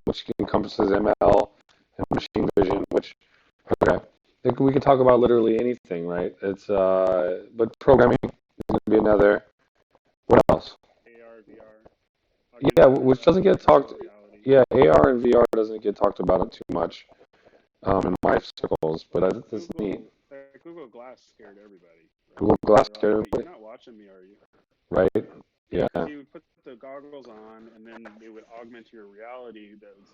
which encompasses ML and machine vision, which, okay. I think we can talk about literally anything, right? But programming is going to be another. What else? AR, VR, Yeah, augmented which doesn't get talked. virtual reality. Yeah, AR and VR doesn't get talked about too much in my circles, but that's neat. Google Glass scared everybody, right? Google Glass They're like, scared wait, you're everybody, not watching me, are you? right? Yeah, Yeah, because you would put the goggles on, and then they would augment your reality. That was,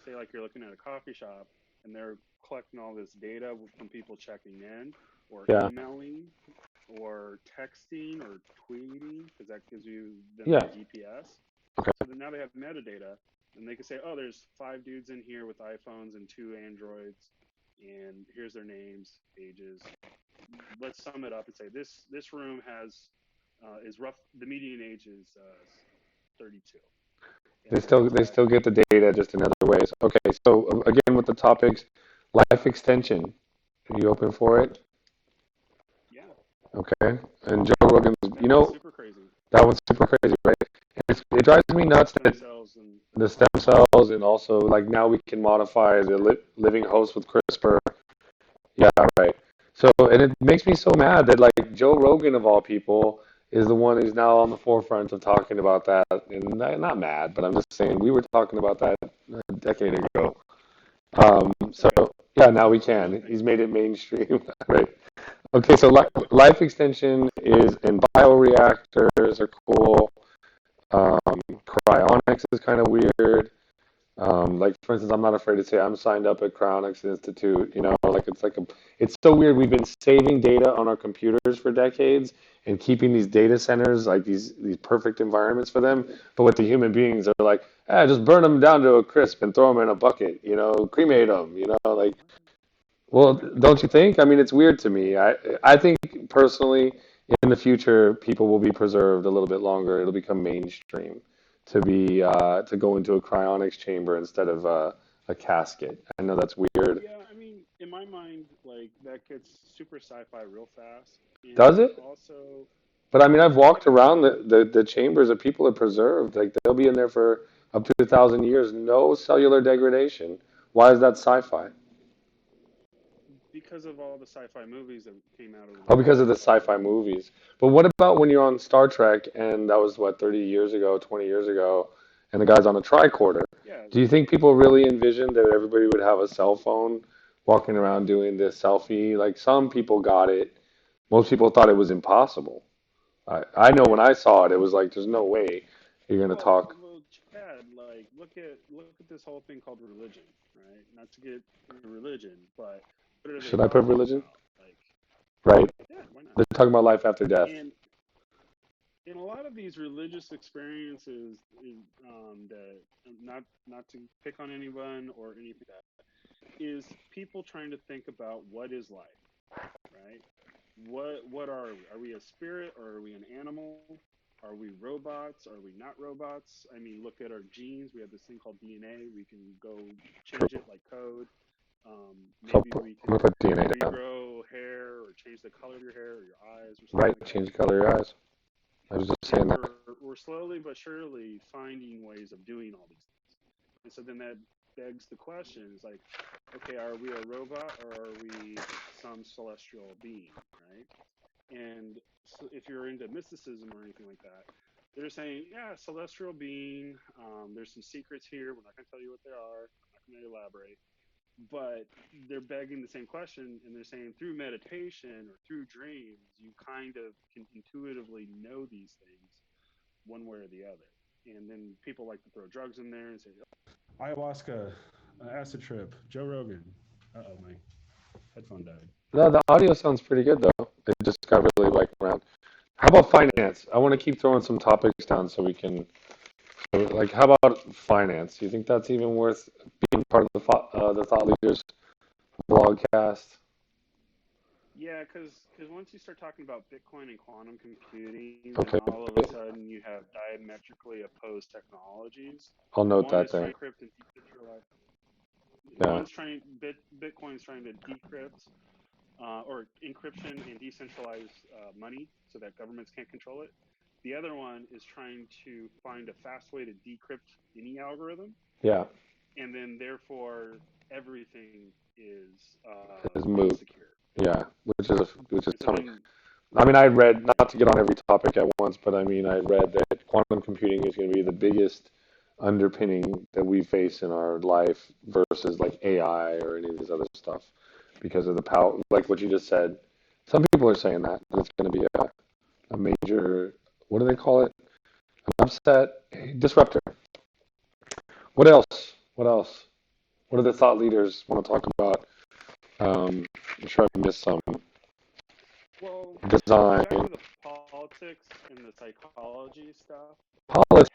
say, like you're looking at a coffee shop, and they're collecting all this data from people checking in, or yeah, emailing, or texting, or tweeting, because that gives you them yeah. their GPS. Okay. So then now they have metadata, and they can say, oh, there's 5 dudes in here with iPhones and 2 Androids, and here's their names, ages. Let's sum it up and say this room has is rough. The median age is 32, They and then still it's they got still get the data just in other ways. Okay, so again with the topics, life extension. Are you open for it? yeah, Okay. And Joe Rogan's, that one's super crazy. that one's super crazy, right? And it drives me The nuts stem that cells and the stem cells and also like now we can modify the living host with CRISPR. Yeah, right. So, and it makes me so mad that like Joe Rogan of all people is the one who's now on the forefront of talking about that. And not mad, but I'm just saying we were talking about that a decade ago. that's So okay. yeah, now we That's a good can. thing. He's made it mainstream, right? Okay, so life extension is and bioreactors are cool. Cryonics is kind of weird. Like for instance, I'm not afraid to say I'm signed up at Cryonics Institute. Like it's so weird. We've been saving data on our computers for decades and keeping these data centers like these perfect environments for them. But with the human beings, they're like, just burn them down to a crisp and throw them in a bucket. Cremate them. Like, well, don't you think? I mean, it's weird to me. I think personally, in the future, people will be preserved a little bit longer. It'll become mainstream to go into a cryonics chamber instead of a casket. I know that's weird. Yeah, I mean, in my mind, like that gets super sci-fi real fast, Does and it? also, But I mean, I've yeah, walked around the chambers that people are preserved. Like they'll be in there for up to 1,000 years, no cellular degradation. Why is that sci-fi? because of all the sci-fi movies that came out over the Oh, because last of the couple sci-fi of years. movies. But what about when you're on Star Trek and that was what, 30 years ago, 20 years ago, and the guy's on a tricorder? Yeah, Do you think people really envisioned that everybody would have a cell phone walking around doing this selfie? Like some people got it. Most people thought it was impossible. I know when I saw it, it was like, there's no way you're gonna talk. well, Chad, like look at this whole thing called religion, right? Not to get into religion, but what are they Should I put talking religion? about? Like, Right. yeah, why not? They're talking about life after death. And in a lot of these religious experiences, that not to pick on anyone or anything like that is people trying to think about what is life, right? What are we? Are we a spirit or are we an animal? Are we robots? Are we not robots? I mean, look at our genes. We have this thing called DNA. We can go change it like code. So Maybe we I'm gonna can put DNA down. regrow hair or change the color of your hair or your eyes or something Right. like that. Change the color of your eyes. I was just And saying that. we're slowly but surely finding ways of doing all these things. And so then that begs the question: is like, okay, are we a robot or are we some celestial being, right? And so if you're into mysticism or anything like that, they're saying, yeah, celestial being. There's some secrets here. We're not going to tell you what they are. I'm not going to elaborate. But they're begging the same question, and they're saying through meditation or through dreams, you kind of can intuitively know these things one way or the other. And then people like to throw drugs in there and say, ayahuasca, acid trip, Joe Rogan. Oh, my headphone died. No, the audio sounds pretty good though. It just got really like around. How about Good. finance? I want to keep throwing some topics down so we can like. How about finance? Do you think that's even worth being part of the Thought Leaders blogcast? Yeah, because once you start talking about Bitcoin and quantum computing, then Okay, all of a sudden you have diametrically opposed technologies. I'll note One that is there. trying to encrypt and decentralize. Yeah, Bitcoin's trying to decrypt or encryption and decentralize money so that governments can't control it. The other one is trying to find a fast way to decrypt any algorithm, yeah, and then therefore everything is it's moot. unsecure. Yeah, which is And so coming. then, I mean, I read, yeah, not to get on every topic at once, but I mean, I read that quantum computing is going to be the biggest underpinning that we face in our life versus like AI or any of this other stuff because of the power, like what you just said. Some people are saying that it's going to be a major, what do they call it? An upset disruptor. What else? What else? What do the thought leaders want to talk about? I'm sure I missed some well, back design, to the politics and the psychology stuff.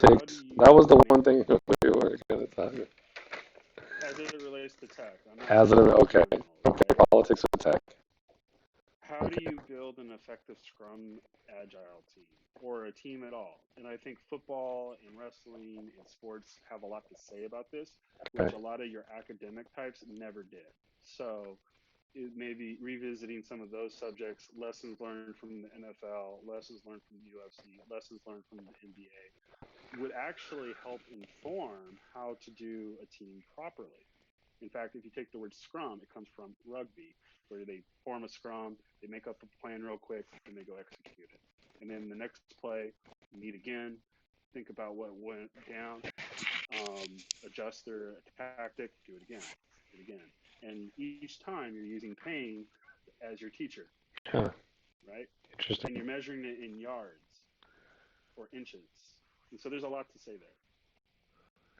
How do politics. That you was the one like, thing we were going to talk about. as it relates to tech? I'm not As talking it, about okay, criminals, okay, right? politics of tech. How do Okay, you build an effective Scrum Agile team or a team at all? And I think football and wrestling and sports have a lot to say about this, which okay, a lot of your academic types never did. So it may be revisiting some of those subjects, lessons learned from the NFL, lessons learned from the UFC, lessons learned from the NBA, would actually help inform how to do a team properly. In fact, if you take the word scrum, it comes from rugby, where they form a scrum, they make up a plan real quick, and they go execute it. And then the next play, meet again, think about what went down, adjust their tactic, do it again, do it again. And each time you're using pain as your teacher, yeah, right? And you're interesting. measuring it in yards or inches. And so there's a lot to say there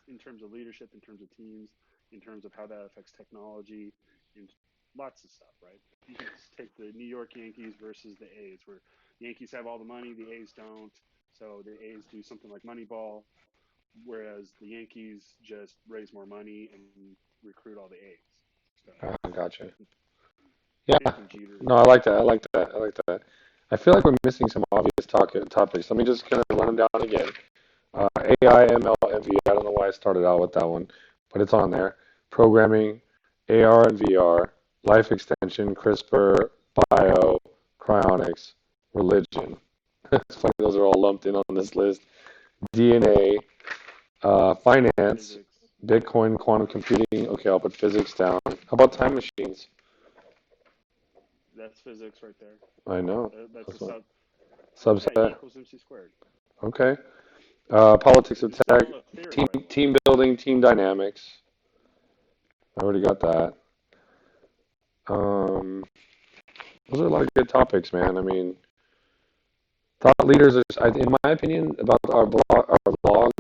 in terms of leadership, in terms of teams, in terms of how that affects technology, and lots of stuff, right? You could just take the New York Yankees versus the A's, where the Yankees have all the money, the A's don't. So the A's do something like Moneyball, whereas the Yankees just raise more money and recruit all the A's. So Gotcha. same Yeah, thing Jeter. no, I like that. I like that. I like that. I feel like we're missing some obvious topics. Let me just kind of run them down again. AI, ML, MV. I don't know why I started out with that one, but it's on there. Programming, AR and VR, life extension, CRISPR, bio, cryonics, religion. It's funny those are all lumped in on this list. DNA, finance, Physics. Bitcoin, quantum computing. Okay, I'll put physics down. How about time machines? That's physics right there. I know. That's a That's what yeah, E subset. equals MC squared. Okay. Politics of It's tech, still a theory, team by the way. team building, team dynamics. I already got that. Um, those are a lot of good topics, man. I mean, thought leaders are, in my opinion, about our blog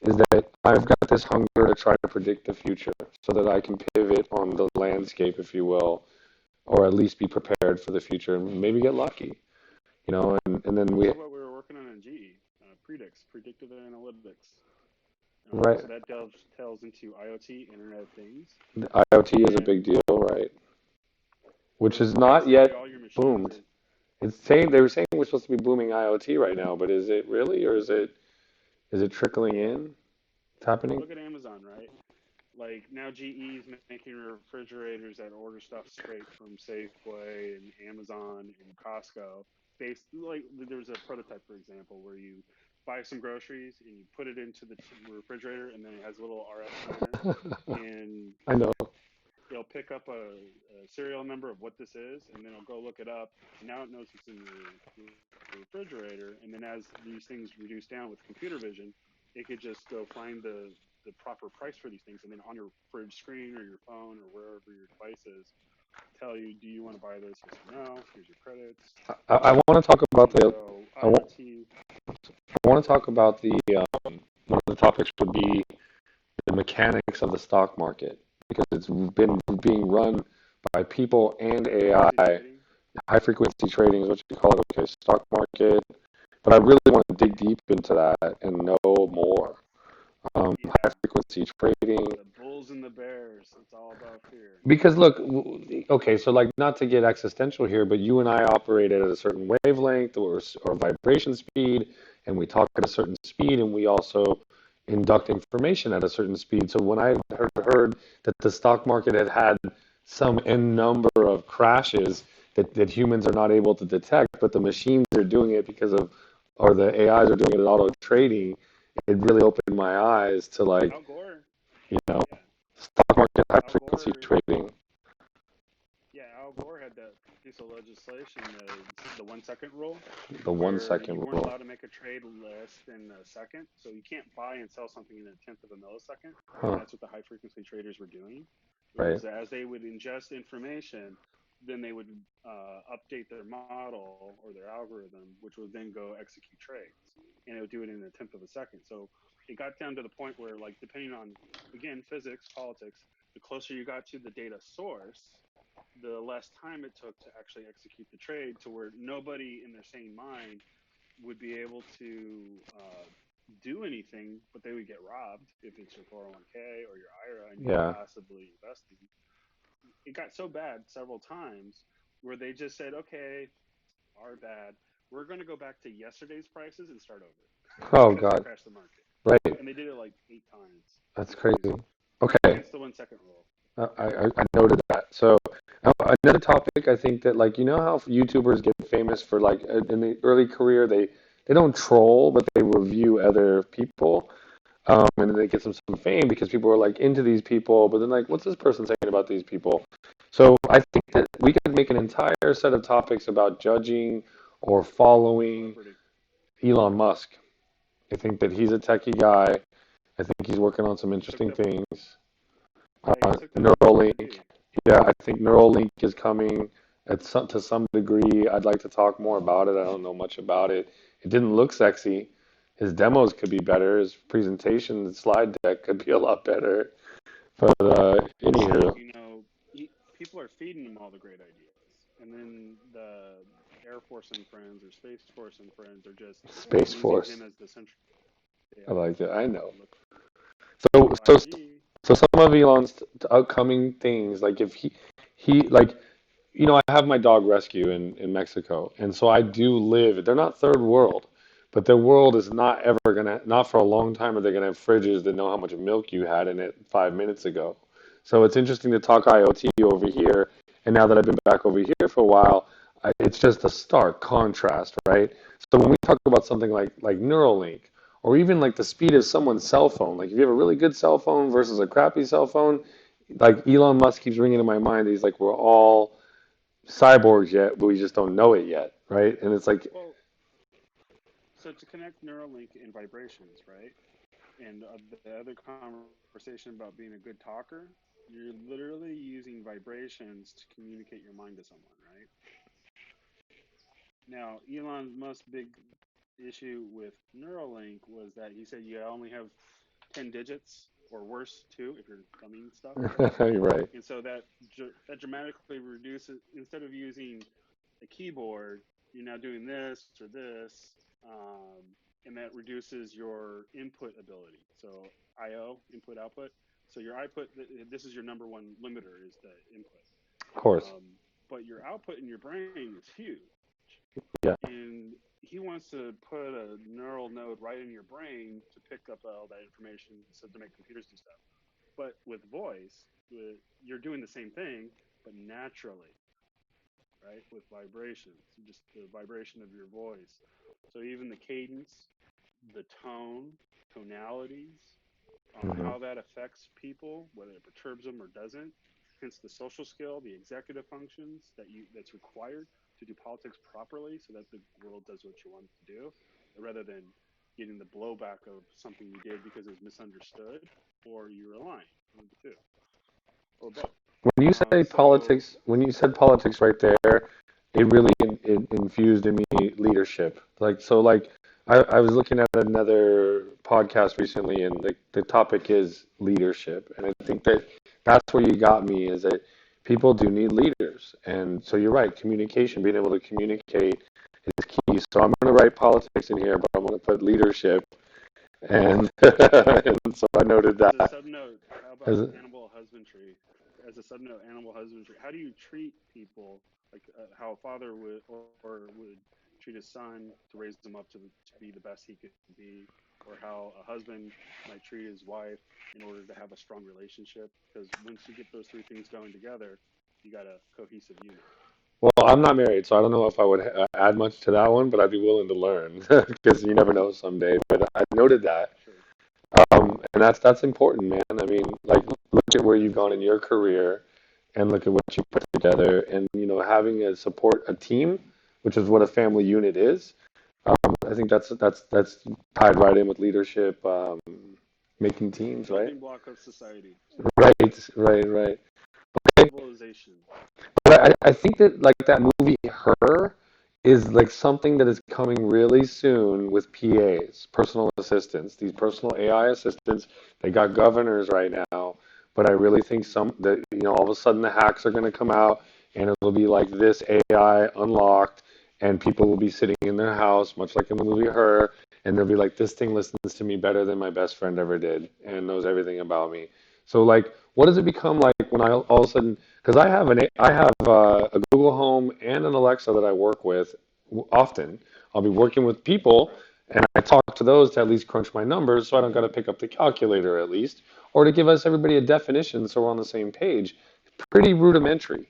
is that I've got this hunger to try to predict the future so that I can pivot on the landscape, if you will, or at least be prepared for the future and maybe get lucky, and then This we, is what we were working on in GE, predicts, predictive analytics. So right, that dovetails into IoT, Internet of Things, the IoT is a and big deal, right? Which is not basically yet all your machines boomed. are. It's saying they were saying we're supposed to be booming IoT right now, but is it really, or is it trickling in? It's happening. Look at Amazon, right? Like now, GE is making refrigerators that order stuff straight from Safeway and Amazon and Costco. Based like there was a prototype, for example, where you buy some groceries and you put it into the refrigerator, and then it has a little RF scanner, and I know. it'll pick up a serial number of what this is, and then it'll go look it up. And now it knows it's in your refrigerator, and then as these things reduce down with computer vision, it could just go find the proper price for these things, and then on your fridge screen or your phone or wherever your device is, tell you, do you want to buy this? Yes or no. Here's your credits. I want to talk about And the. so I want, IoT, I want to talk about the. One of the topics would be the mechanics of the stock market because it's been being run by people and high frequency AI. trading. High frequency trading is what you call it. Okay, stock market. But I really want to dig deep into that and know more. High Yeah, frequency trading. the bulls and the bears. It's all about fear. Because look, okay, so like not to get existential here, but you and I operate at a certain wavelength or vibration speed, and we talk at a certain speed, and we also induct information at a certain speed. So when I heard that the stock market had had some n number of crashes that humans are not able to detect, but the machines are doing it because of, or the AIs are doing it at auto trading, it really opened my eyes to like, Al Gore. you know, Yeah, stock market high Al frequency Gore. trading. Yeah, Al Gore had that piece of legislation, the 1 second rule, The one where second you weren't rule. allowed to make a trade less than a second. So you can't buy and sell something in a tenth of a millisecond. And Huh. that's what the high frequency traders were doing. Right. Was as they would ingest information, then they would update their model or their algorithm, which would then go execute trades, and it would do it in a tenth of a second. So it got down to the point where, like, depending on, again, physics, politics, the closer you got to the data source, the less time it took to actually execute the trade, to where nobody in their sane mind would be able to do anything, but they would get robbed if it's your 401k or your IRA and you're Yeah. passively investing. It got so bad several times where they just said, okay, our bad. We're going to go back to yesterday's prices and start over Oh because they God. crashed the market. Right. And they did it like 8 times. It That's was crazy. crazy. Okay. Hence the 1 second rule. I noted that. So another topic, I think that like you know how YouTubers get famous for like in the early career they don't troll but they review other people. And then they get some fame because people are like into these people, but then like, what's this person saying about these people? So I think that we could make an entire set of topics about judging or following Celebrity. Elon Musk. I think that he's a techie guy. I think he's working on some He took interesting the things. Yeah, he took the Mars Neuralink, ID. yeah, I think Neuralink is coming to some degree. I'd like to talk more about it. I don't know much about it. It didn't look sexy. His demos could be better. His presentation slide deck could be a lot better. But Well, anywho, people are feeding him all the great ideas, and then the Air Force and friends or Space Force and friends are just Space using Force. him as the central. They I are. like it. I know. Look, So so 5G. so some of Elon's upcoming things, like if he like you know, I have my dog rescue in Mexico, and so I do live. They're not third world, but their world is not ever gonna, not for a long time, are they gonna have fridges that know how much milk you had in it 5 minutes ago. So it's interesting to talk IoT over here, and now that I've been back over here for a while, it's just a stark contrast, right? So when we talk about something like Neuralink, or even like the speed of someone's cell phone, like if you have a really good cell phone versus a crappy cell phone, like Elon Musk keeps ringing in my mind. He's like, we're all cyborgs yet, but we just don't know it yet, right? And it's like, Well, so to connect Neuralink and vibrations, right? And the other conversation about being a good talker, you're literally using vibrations to communicate your mind to someone, right? Now, Elon Musk's big issue with Neuralink was that he said you only have 10 digits or worse too if you're thumbing stuff, right? you're right. And so that dramatically reduces, instead of using a keyboard, you're now doing this or this, and that reduces your input ability. So I/O, input output. So your output, this is your number one limiter, is the input. Of course. But your output in your brain is huge, Yeah, and he wants to put a neural node right in your brain to pick up all that information, so to make computers do stuff. But with voice, you're doing the same thing, but naturally, right? With vibrations, just the vibration of your voice. So even the cadence, the tone, tonalities, hmm how that affects people, whether it perturbs them or doesn't. Hence the social skill, the executive functions that's required to do politics properly, so that the world does what you want it to do, rather than getting the blowback of something you did because it was misunderstood or you were lying. One of the two, or both. When you say So politics, when you said politics right there, it really it infused in me leadership. Like so, like I was looking at another podcast recently, and the topic is leadership, and I think that that's where you got me is that people do need leaders, and so you're right, communication, being able to communicate is key. So I'm going to write politics in here, but I'm going to put leadership and, and so I noted As a that. sub note, how about As, animal husbandry? As a sub note, animal husbandry. How do you treat people like how a father would or would treat his son to raise him up to be the best he could be, or how a husband might treat his wife in order to have a strong relationship? Because once you get those three things going together, you got a cohesive unit. well, I'm not married, so I don't know if I would add much to that one, but I'd be willing to learn because you never know someday. But I noted that. Sure, And that's important, man. I mean, like, look at where you've gone in your career, and look at what you put together, and having a support a team, which is what a family unit is. I think that's tied right in with leadership, making teams, right? building block of society, Right, right, right. Okay. civilization. But I think that like that movie Her is like something that is coming really soon with PAs, personal assistants, these personal AI assistants. They got governors right now, but I really think some that all of a sudden the hacks are going to come out and it'll be like this AI unlocked and people will be sitting in their house, much like in the movie Her, and they'll be like, this thing listens to me better than my best friend ever did and knows everything about me. So like, what does it become like when I all of a sudden because I have a Google Home and an Alexa that I work with often. I'll be working with people, Right. and I talk to those to at least crunch my numbers, so I don't got to pick up the calculator at least, or to give us everybody a definition so we're on the same page. Pretty rudimentary.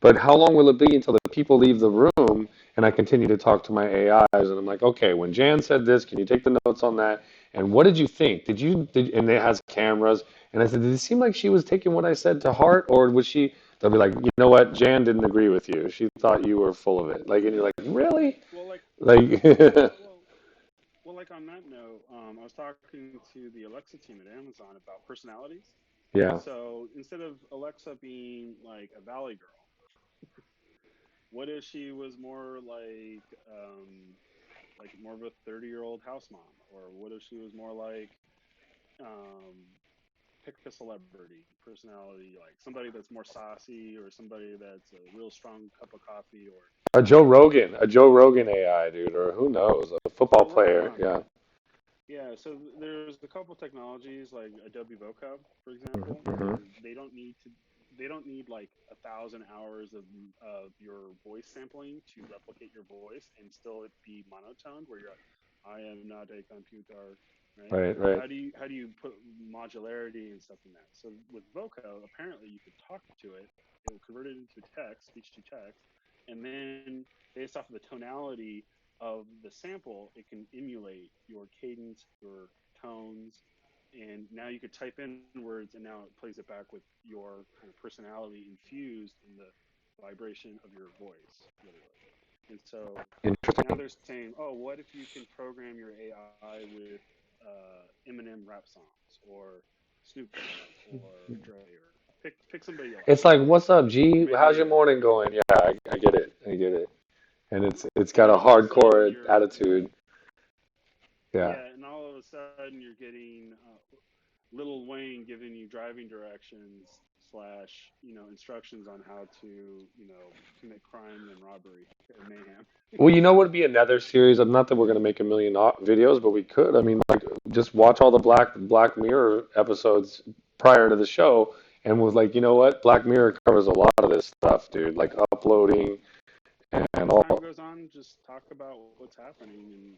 But how long will it be until the people leave the room and I continue to talk to my AIs and I'm like, okay, when Jan said this, can you take the notes on that? And what did you think? And it has cameras. And I said, did it seem like she was taking what I said to heart or was she, they'll be like, you know what? Jan didn't agree with you. She thought you were full of it. Like, and you're like, really? Well, like, Like, well, well, like on that note, I was talking to the Alexa team at Amazon about personalities. yeah. So instead of Alexa being like a valley girl, what if she was more like more of a 30-year-old house mom, or what if she was more like um, pick a celebrity personality, like somebody that's more saucy, or somebody that's a real strong cup of coffee, or A Joe Rogan AI, dude, or who knows, a football right player. on. Yeah. Yeah, so there's a couple technologies like Adobe Vocab, for example, Hmm. where they don't need like 1,000 hours of your voice sampling to replicate your voice and still it be monotone, where you're like, I am not a computer, right? Right, right. How do you put modularity and stuff in that? So with Vocab, apparently you could talk to it, it will convert it into text, speech to text, and then based off of the tonality of the sample, it can emulate your cadence, your tones, and now you could type in words, and now it plays it back with your kind of personality infused in the vibration of your voice, literally. And so now Interesting. they're saying, oh, what if you can program your AI with Eminem rap songs or Snoop Dogg or Dre or pick somebody It's else, like, what's up, or G? How's your maybe morning going? Yeah, I get it. I get it. And it's and got a then all of a sudden hardcore you're attitude. Yeah. yeah, and all of a sudden you're getting Lil Wayne giving you driving directions slash instructions on how to commit crime and robbery and mayhem. Well, you know what would be another series of not that we're gonna make a million videos, but we could. I mean, like just watch all the Black Mirror episodes prior to the show, and was like, you know what? Black Mirror covers a lot of this stuff, dude. Like uploading and As time all. goes on, just talk about what's happening, and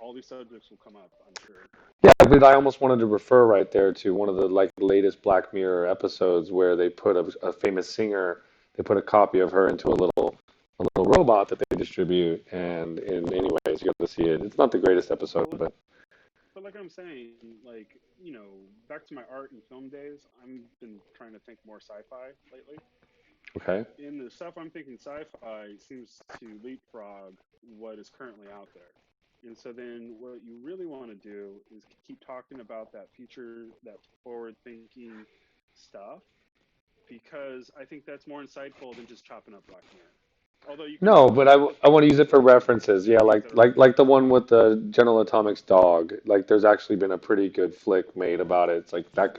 all these subjects will come up, I'm sure. Yeah, but I almost wanted to refer right there to one of the like latest Black Mirror episodes where they put a famous singer, they put a copy of her into a little robot that they distribute, and in anyways, you got to see it. It's not the greatest episode, But but like I'm saying, like back to my art and film days, I've been trying to think more sci-fi lately. okay. In the stuff I'm thinking sci-fi seems to leapfrog what is currently out there. And so then what you really want to do is keep talking about that future, that forward thinking stuff, because I think that's more insightful than just chopping up Black Mirror. Although you can No, but I want to use it for references. Yeah, pick things that are like the one with the General Atomics dog. Like there's actually been a pretty good flick made about it. It's like that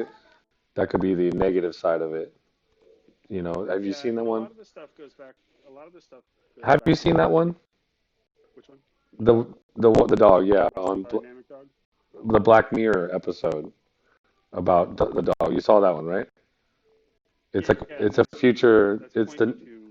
could be the negative side of it. Have you yeah, seen that and one? a lot of this stuff goes Have you back seen that to one? which one? The The dog? the dog, yeah, About the dynamic dog? the Black Mirror episode about the dog. You saw that one, right? Yeah, It's and a this future. that's It's the pointing to,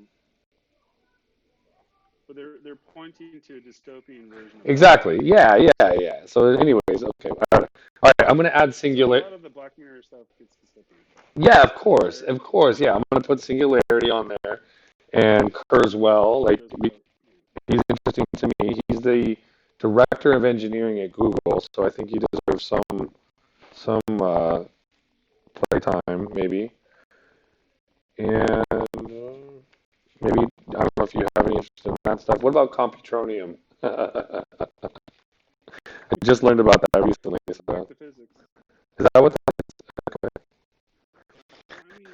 but they're pointing to a dystopian version of Black exactly. Mirror. Yeah, yeah, yeah. So, anyways, okay. All right. All right. I'm gonna add So a singular. lot of the Black Mirror stuff gets dystopian. Yeah, of course, Singularity, of course. Yeah, I'm gonna put Singularity on there, and Kurzweil. Like those are both. he's interesting to me. He's the director of engineering at Google, so I think he deserves some playtime, maybe. And maybe I don't know if you have any interest in that stuff. What about Computronium? I just learned about that recently. Back So to physics. is that what? I mean,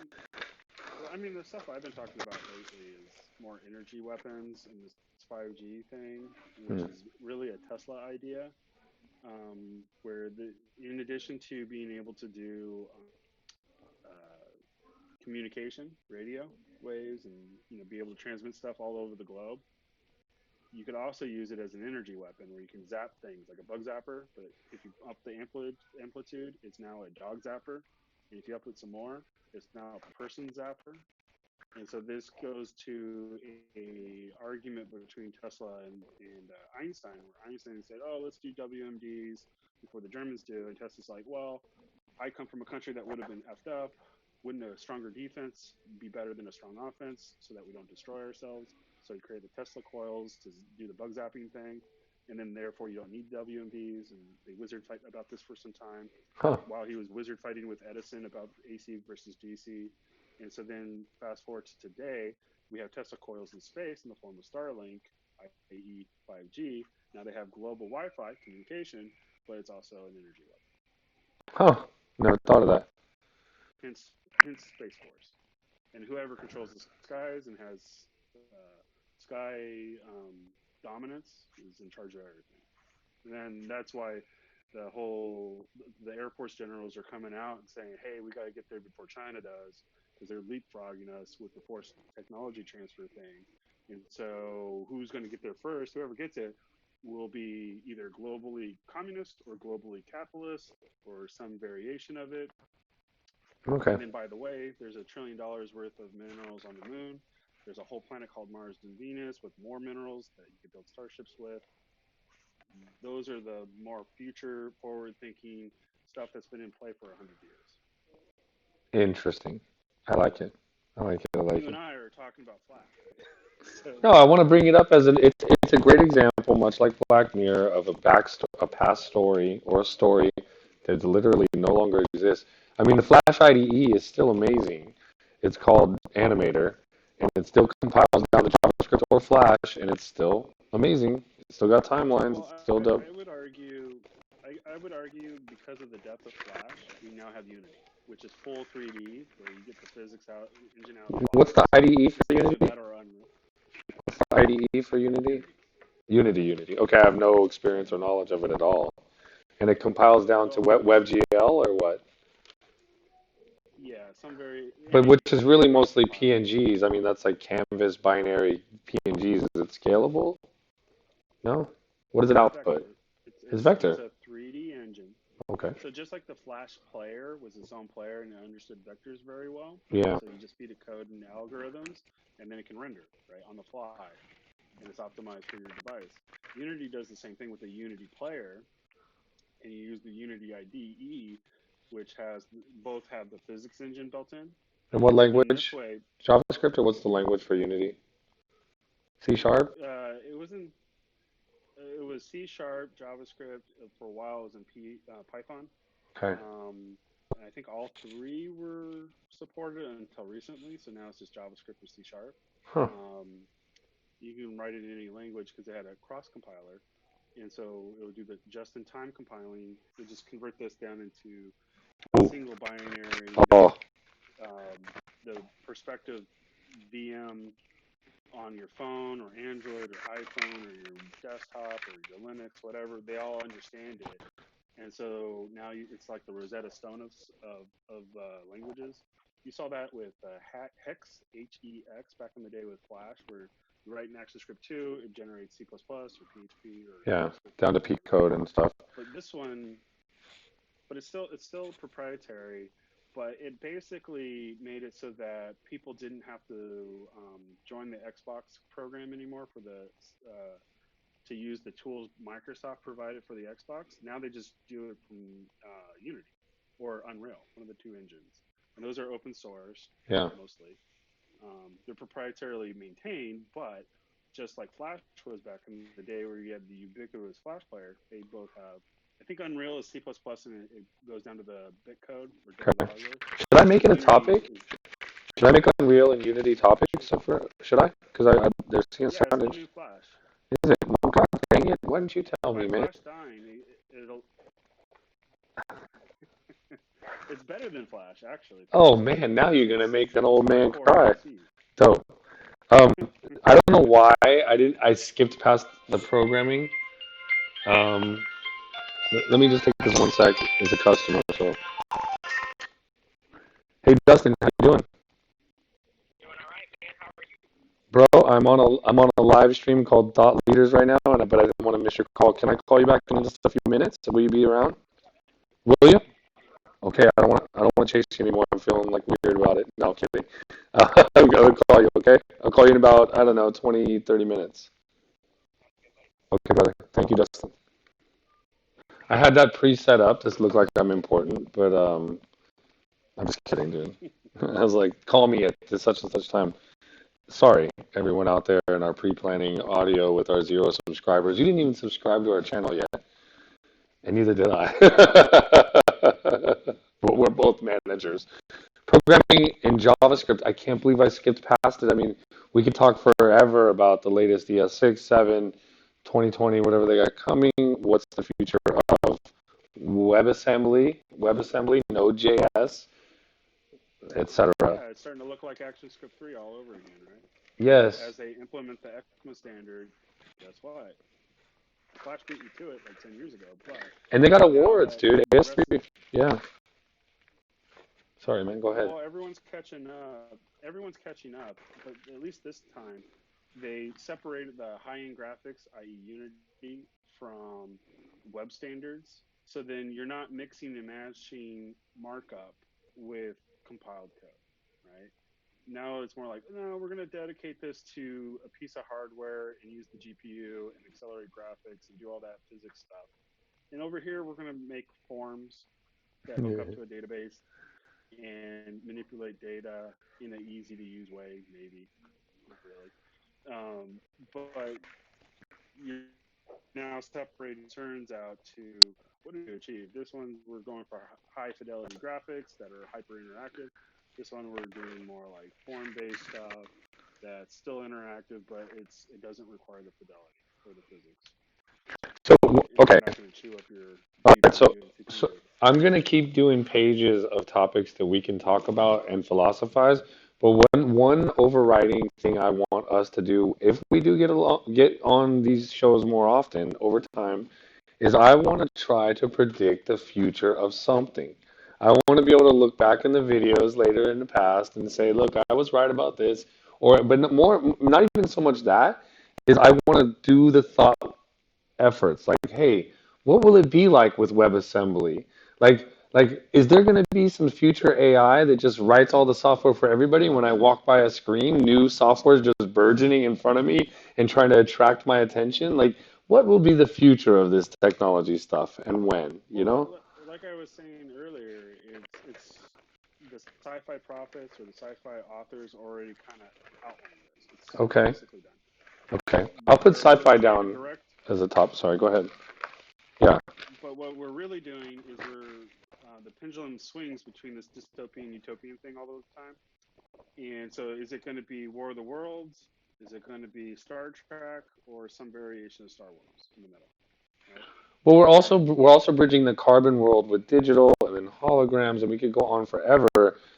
I mean, the stuff I've been talking about lately is more energy weapons and this 5G thing, which Hmm. is really a Tesla idea, where in addition to being able to do uh, communication, radio waves, and be able to transmit stuff all over the globe, you could also use it as an energy weapon where you can zap things like a bug zapper, but if you up the amplitude, it's now a dog zapper. And if you up it some more, it's now a person zapper. And so this goes to a argument between Tesla and Einstein, where Einstein said, "Oh, let's do WMDs before the Germans do," and Tesla's like, "Well, I come from a country that would have been effed up. Wouldn't a stronger defense be better than a strong offense so that we don't destroy ourselves?" So he created the Tesla coils to do the bug zapping thing. And then therefore you don't need WMDs. And they wizard fight about this for some time Huh. while he was wizard fighting with Edison about AC versus DC. And so then fast forward to today, we have Tesla coils in space in the form of Starlink, i.e. 5G. Now they have global Wi-Fi communication, but it's also an energy weapon. Huh. Never thought of that. Hence Space Force. And whoever controls the skies and has sky dominance is in charge of everything. And then that's why the Air Force generals are coming out and saying, "Hey, we got to get there before China does, because they're leapfrogging us with the forced technology transfer thing." And so, who's going to get there first? Whoever gets it will be either globally communist or globally capitalist or some variation of it. Okay. And then, by the way, there's $1 trillion worth of minerals on the moon. There's a whole planet called Mars and Venus with more minerals that you could build starships with. Those are the more future forward thinking stuff that's been in play for 100 years. Interesting. I like it. I like it. I like You it. and I are talking about Flash, right? So No, I want to bring it up as it's a great example, much like Black Mirror, of a past story or a story that literally no longer exists. I mean, the Flash IDE is still amazing. It's called Animator, and it still compiles down to JavaScript or Flash, and it's still amazing. It's still got timelines. well, It's still dope. I would argue I would argue because of the depth of Flash, we now have Unity, which is full 3D, where you get the physics out engine out of the What's the box. IDE for It's either Unity? that or Unreal. What's the IDE for Unity? Unity. Unity. Okay, I have no experience or knowledge of it at all. And it compiles down to Well, there's WebGL or what? yeah, some very But which is it's a really cross mostly compiler. PNGs. I mean, that's like Canvas binary PNGs. Is it scalable? No? What does it It's output? vector. It's It's vector. a 3D engine. Okay. So just like the Flash player was its own player and it understood vectors very well, Yeah. so you just feed it code and algorithms, and then it can render right on the fly, and it's optimized for your device. Unity does the same thing with the Unity player, and you use the Unity IDE, which has both have the physics engine built in, And what and so then this language? way, JavaScript or what's the language for Unity? C Sharp? it wasn't. It was C sharp, JavaScript. For a while, it was in Python. Okay. And I think all three were supported until recently. So now it's just JavaScript or C sharp. Huh. Um, you can write it in any language because it had a cross compiler. And so it would do the just in time compiling. It would just convert this down into a Ooh. single binary, Oh. the perspective VM on your phone or Android or iPhone or your desktop or your Linux, whatever, they all understand it. And so now it's like the Rosetta Stone of languages. You saw that with Hex, Hex, back in the day with Flash, where you write in ActionScript 2, it generates C++ or PHP or Yeah. JavaScript or Down to P whatever. code and stuff. But this one, but it's still proprietary. But it basically made it so that people didn't have to join the Xbox program anymore for the to use the tools Microsoft provided for the Xbox. Now they just do it from Unity or Unreal, one of the two engines, and those are open source Yeah. mostly. They're proprietarily maintained, but just like Flash was back in the day where you had the ubiquitous Flash player, they both have. I think Unreal is C++ and it goes down to the bit code or down to the Okay. hardware. Should I make it a Unity topic? is Should I make Unreal and Unity topics? Should I? Because they're seeing yeah, it's sound the interesting. new Flash. Is it? Oh, God dang it! Why didn't you tell By me, man? Flash dying, it'll it's better than Flash actually. Oh Flash man, now you're gonna make an it's old man hardcore cry. IPC. So, um, I don't know why I didn't. I skipped past the programming. Um, let me just take this one sec as a customer. So, hey Dustin, how you doing, bro? I'm on a live stream called Thought Leaders right now, but I didn't want to miss your call. Can I call you back in just a few minutes? Will you be around? Will you? Okay, I don't want to chase you anymore. I'm feeling like weird about it. No, I'm kidding. I'll call you. Okay, I'll call you in about I don't know 20, 30 minutes. Okay, brother. Thank you, Dustin. I had that pre-set up. This looked like I'm important, but I'm just kidding, dude. I was like, call me at this such and such time. Sorry, everyone out there in our pre-planning audio with our 0 subscribers. You didn't even subscribe to our channel yet, and neither did I. But we're both managers. Programming in JavaScript, I can't believe I skipped past it. I mean, we could talk forever about the latest ES6, 7, 2020, whatever they got coming. What's the future of WebAssembly, Node.js, etc. Yeah, it's starting to look like ActionScript 3 all over again, right? But Yes, as they implement the ECMA standard, guess what? Flash beat you to it like 10 years ago, but and they got now awards, that dude. the rest AS3, yeah. Sorry, man. Go ahead. well, everyone's catching up. Everyone's catching up, but at least this time they separated the high-end graphics, i.e. Unity, from web standards. So then you're not mixing and matching markup with compiled code, right? Now it's more like, no, we're going to dedicate this to a piece of hardware and use the GPU and accelerate graphics and do all that physics stuff. And over here, we're going to make forms that hook up Yeah. to a database and manipulate data in an easy to use way, maybe, not really. But you're now separating turns out to what do you achieve? This one, we're going for high fidelity graphics that are hyper interactive. This one, we're doing more like form based stuff that's still interactive, but it doesn't require the fidelity or the physics, So, and okay. you're not going to chew up your All right. So, GPU and so CPU. I'm gonna keep doing pages of topics that we can talk about and philosophize. But one overriding thing I want us to do, if we do get on these shows more often over time, is I want to try to predict the future of something. I want to be able to look back in the videos later in the past and say, look, I was right about this. Or, but more, not even so much that, is I want to do the thought efforts. Like, hey, what will it be like with WebAssembly? Is there going to be some future AI that just writes all the software for everybody? When I walk by a screen, new software is just burgeoning in front of me and trying to attract my attention. Like, what will be the future of this technology stuff and when? You Well, know? like I was saying earlier, it's the sci-fi prophets or the sci-fi authors already kind of outlined this. It's Okay. basically done. Okay. I'll What put we're sci-fi trying to down direct, as a top. Sorry. Go ahead. Yeah. but what we're really doing is the pendulum swings between this dystopian utopian thing all the time. And so, is it going to be War of the Worlds? Is it going to be Star Trek or some variation of Star Wars in the middle? Right? Well, we're also bridging the carbon world with digital and then holograms, and we could go on forever.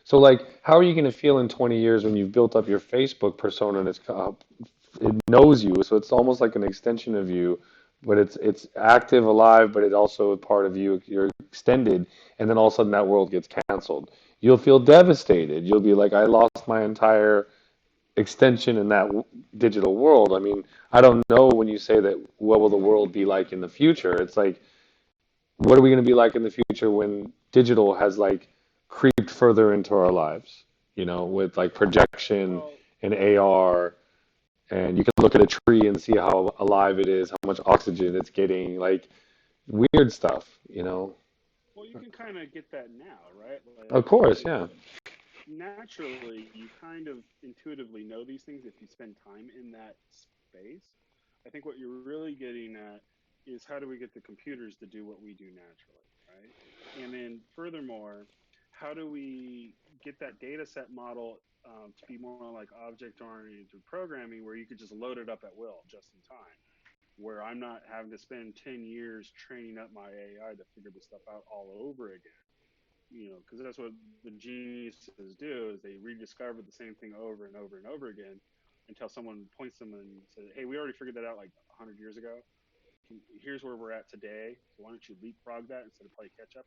So, like, how are you going to feel in 20 years when you've built up your Facebook persona and it knows you, so it's almost like an extension of you, but it's active, alive, but it also is part of you. You're extended, and then all of a sudden that world gets canceled. You'll feel devastated. You'll be like, I lost my entire extension in that digital world. I mean, I don't know when you say that, what will the world be like in the future? It's like what are we going to be like in the future when digital has like creeped further into our lives, with like projection Well, and AR, and you can look at a tree and see how alive it is, how much oxygen it's getting, like weird stuff. well, you can kind of get that now, right? Of Like course, yeah. naturally, you kind of intuitively know these things if you spend time in that space. I think what you're really getting at is how do we get the computers to do what we do naturally, right? And then furthermore, how do we get that data set model to be more like object oriented programming where you could just load it up at will just in time? Where I'm not having to spend 10 years training up my AI to figure this stuff out all over again, because that's what the geniuses do is they rediscover the same thing over and over and over again until someone points them and says, "Hey, we already figured that out like 100 years ago. Here's where we're at today. So why don't you leapfrog that instead of play catch up?"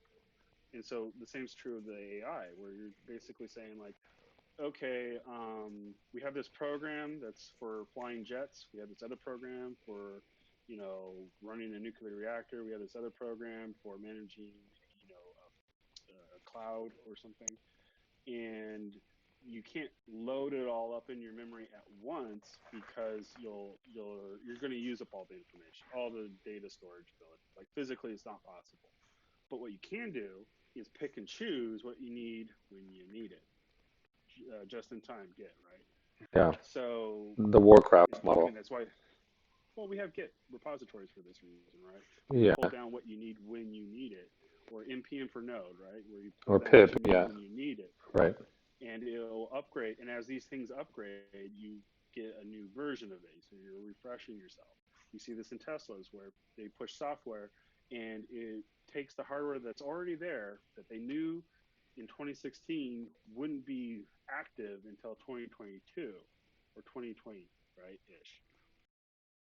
And so the same is true of the AI, where you're basically saying like, "Okay, we have this program that's for flying jets. We have this other program for running a nuclear reactor. We have this other program for managing you know a cloud or something, and you can't load it all up in your memory at once because you're going to use up all the information, all the data storage ability. Like physically, it's not possible. But what you can do is pick and choose what you need when you need it, just in time Git, right? Yeah. So, The Warcraft I model. mean, that's why. Well, we have Git repositories for this reason, right? Where you Yeah. pull down what you need when you need it, or npm for Node, right? Where you pull Or down what pip. you need Yeah. when you need it, Right. and it'll upgrade. And as these things upgrade, you get a new version of it. So you're refreshing yourself. You see this in Teslas where they push software and it takes the hardware that's already there that they knew in 2016 wouldn't be active until 2022 or 2020, right? Ish.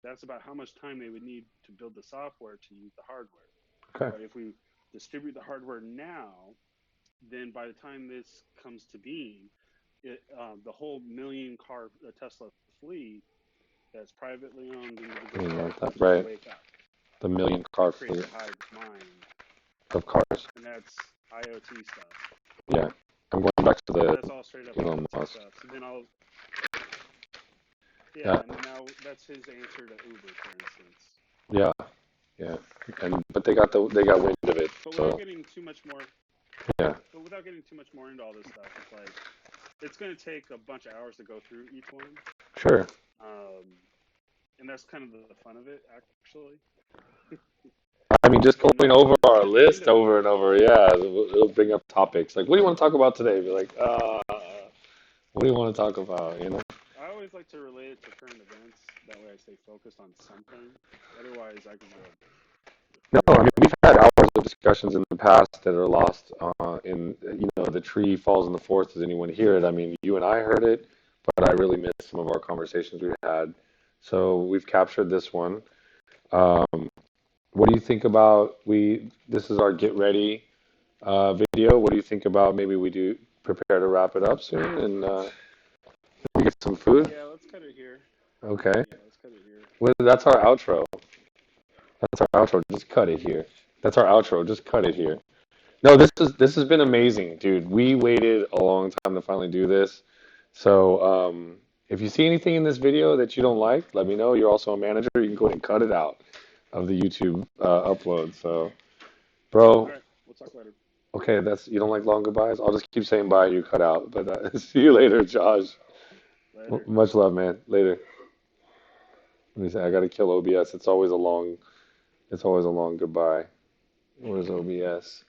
That's about how much time they would need to build the software to use the hardware. Okay. But if we distribute the hardware now, then by the time this comes to being, the whole million car Tesla fleet that's privately owned individual You know cars will that, just right? wake up The million car and create fleet the hive mind, of cars. and that's IoT stuff. Yeah. I'm going back to So the that's all straight up Elon IoT Musk. stuff. So then yeah, Yeah. and then now that's his answer to Uber, for instance. Yeah. Yeah. But they got wind of it. But So without getting too much more, yeah. but without getting too much more into all this stuff, it's like it's going to take a bunch of hours to go through each one. Sure. Um, and that's kind of the fun of it, actually. I mean, just And going over that's our kind of the end list of it. over and over. Yeah. It'll bring up topics like, what do you want to talk about today? Be like, what do you want to talk about? I always like to relate it to current events. That way I stay focused on something. Otherwise, I can go No, very I mean, far. we've had hours of discussions in the past that are lost in, the tree falls in the forest. Does anyone hear it? I mean, you and I heard it, but I really missed some of our conversations we had. So we've captured this one. Um, what do you think about this is our get ready video. What do you think about maybe we do prepare to wrap it up soon and we get some food? Yeah, let's cut it here. Okay. Yeah, let's cut it here. Well, that's our outro. That's our outro. Just cut it here. That's our outro. Just cut it here. No, this has been amazing, dude. We waited a long time to finally do this. So, if you see anything in this video that you don't like, let me know. You're also a manager. You can go ahead and cut it out of the YouTube upload. So, All bro, right, we'll talk later. okay, you don't like long goodbyes? I'll just keep saying bye. You cut out. But see you later, Josh. Later. Much love, man. Later. Let me say, I gotta kill OBS. It's always a long goodbye. Where's OBS?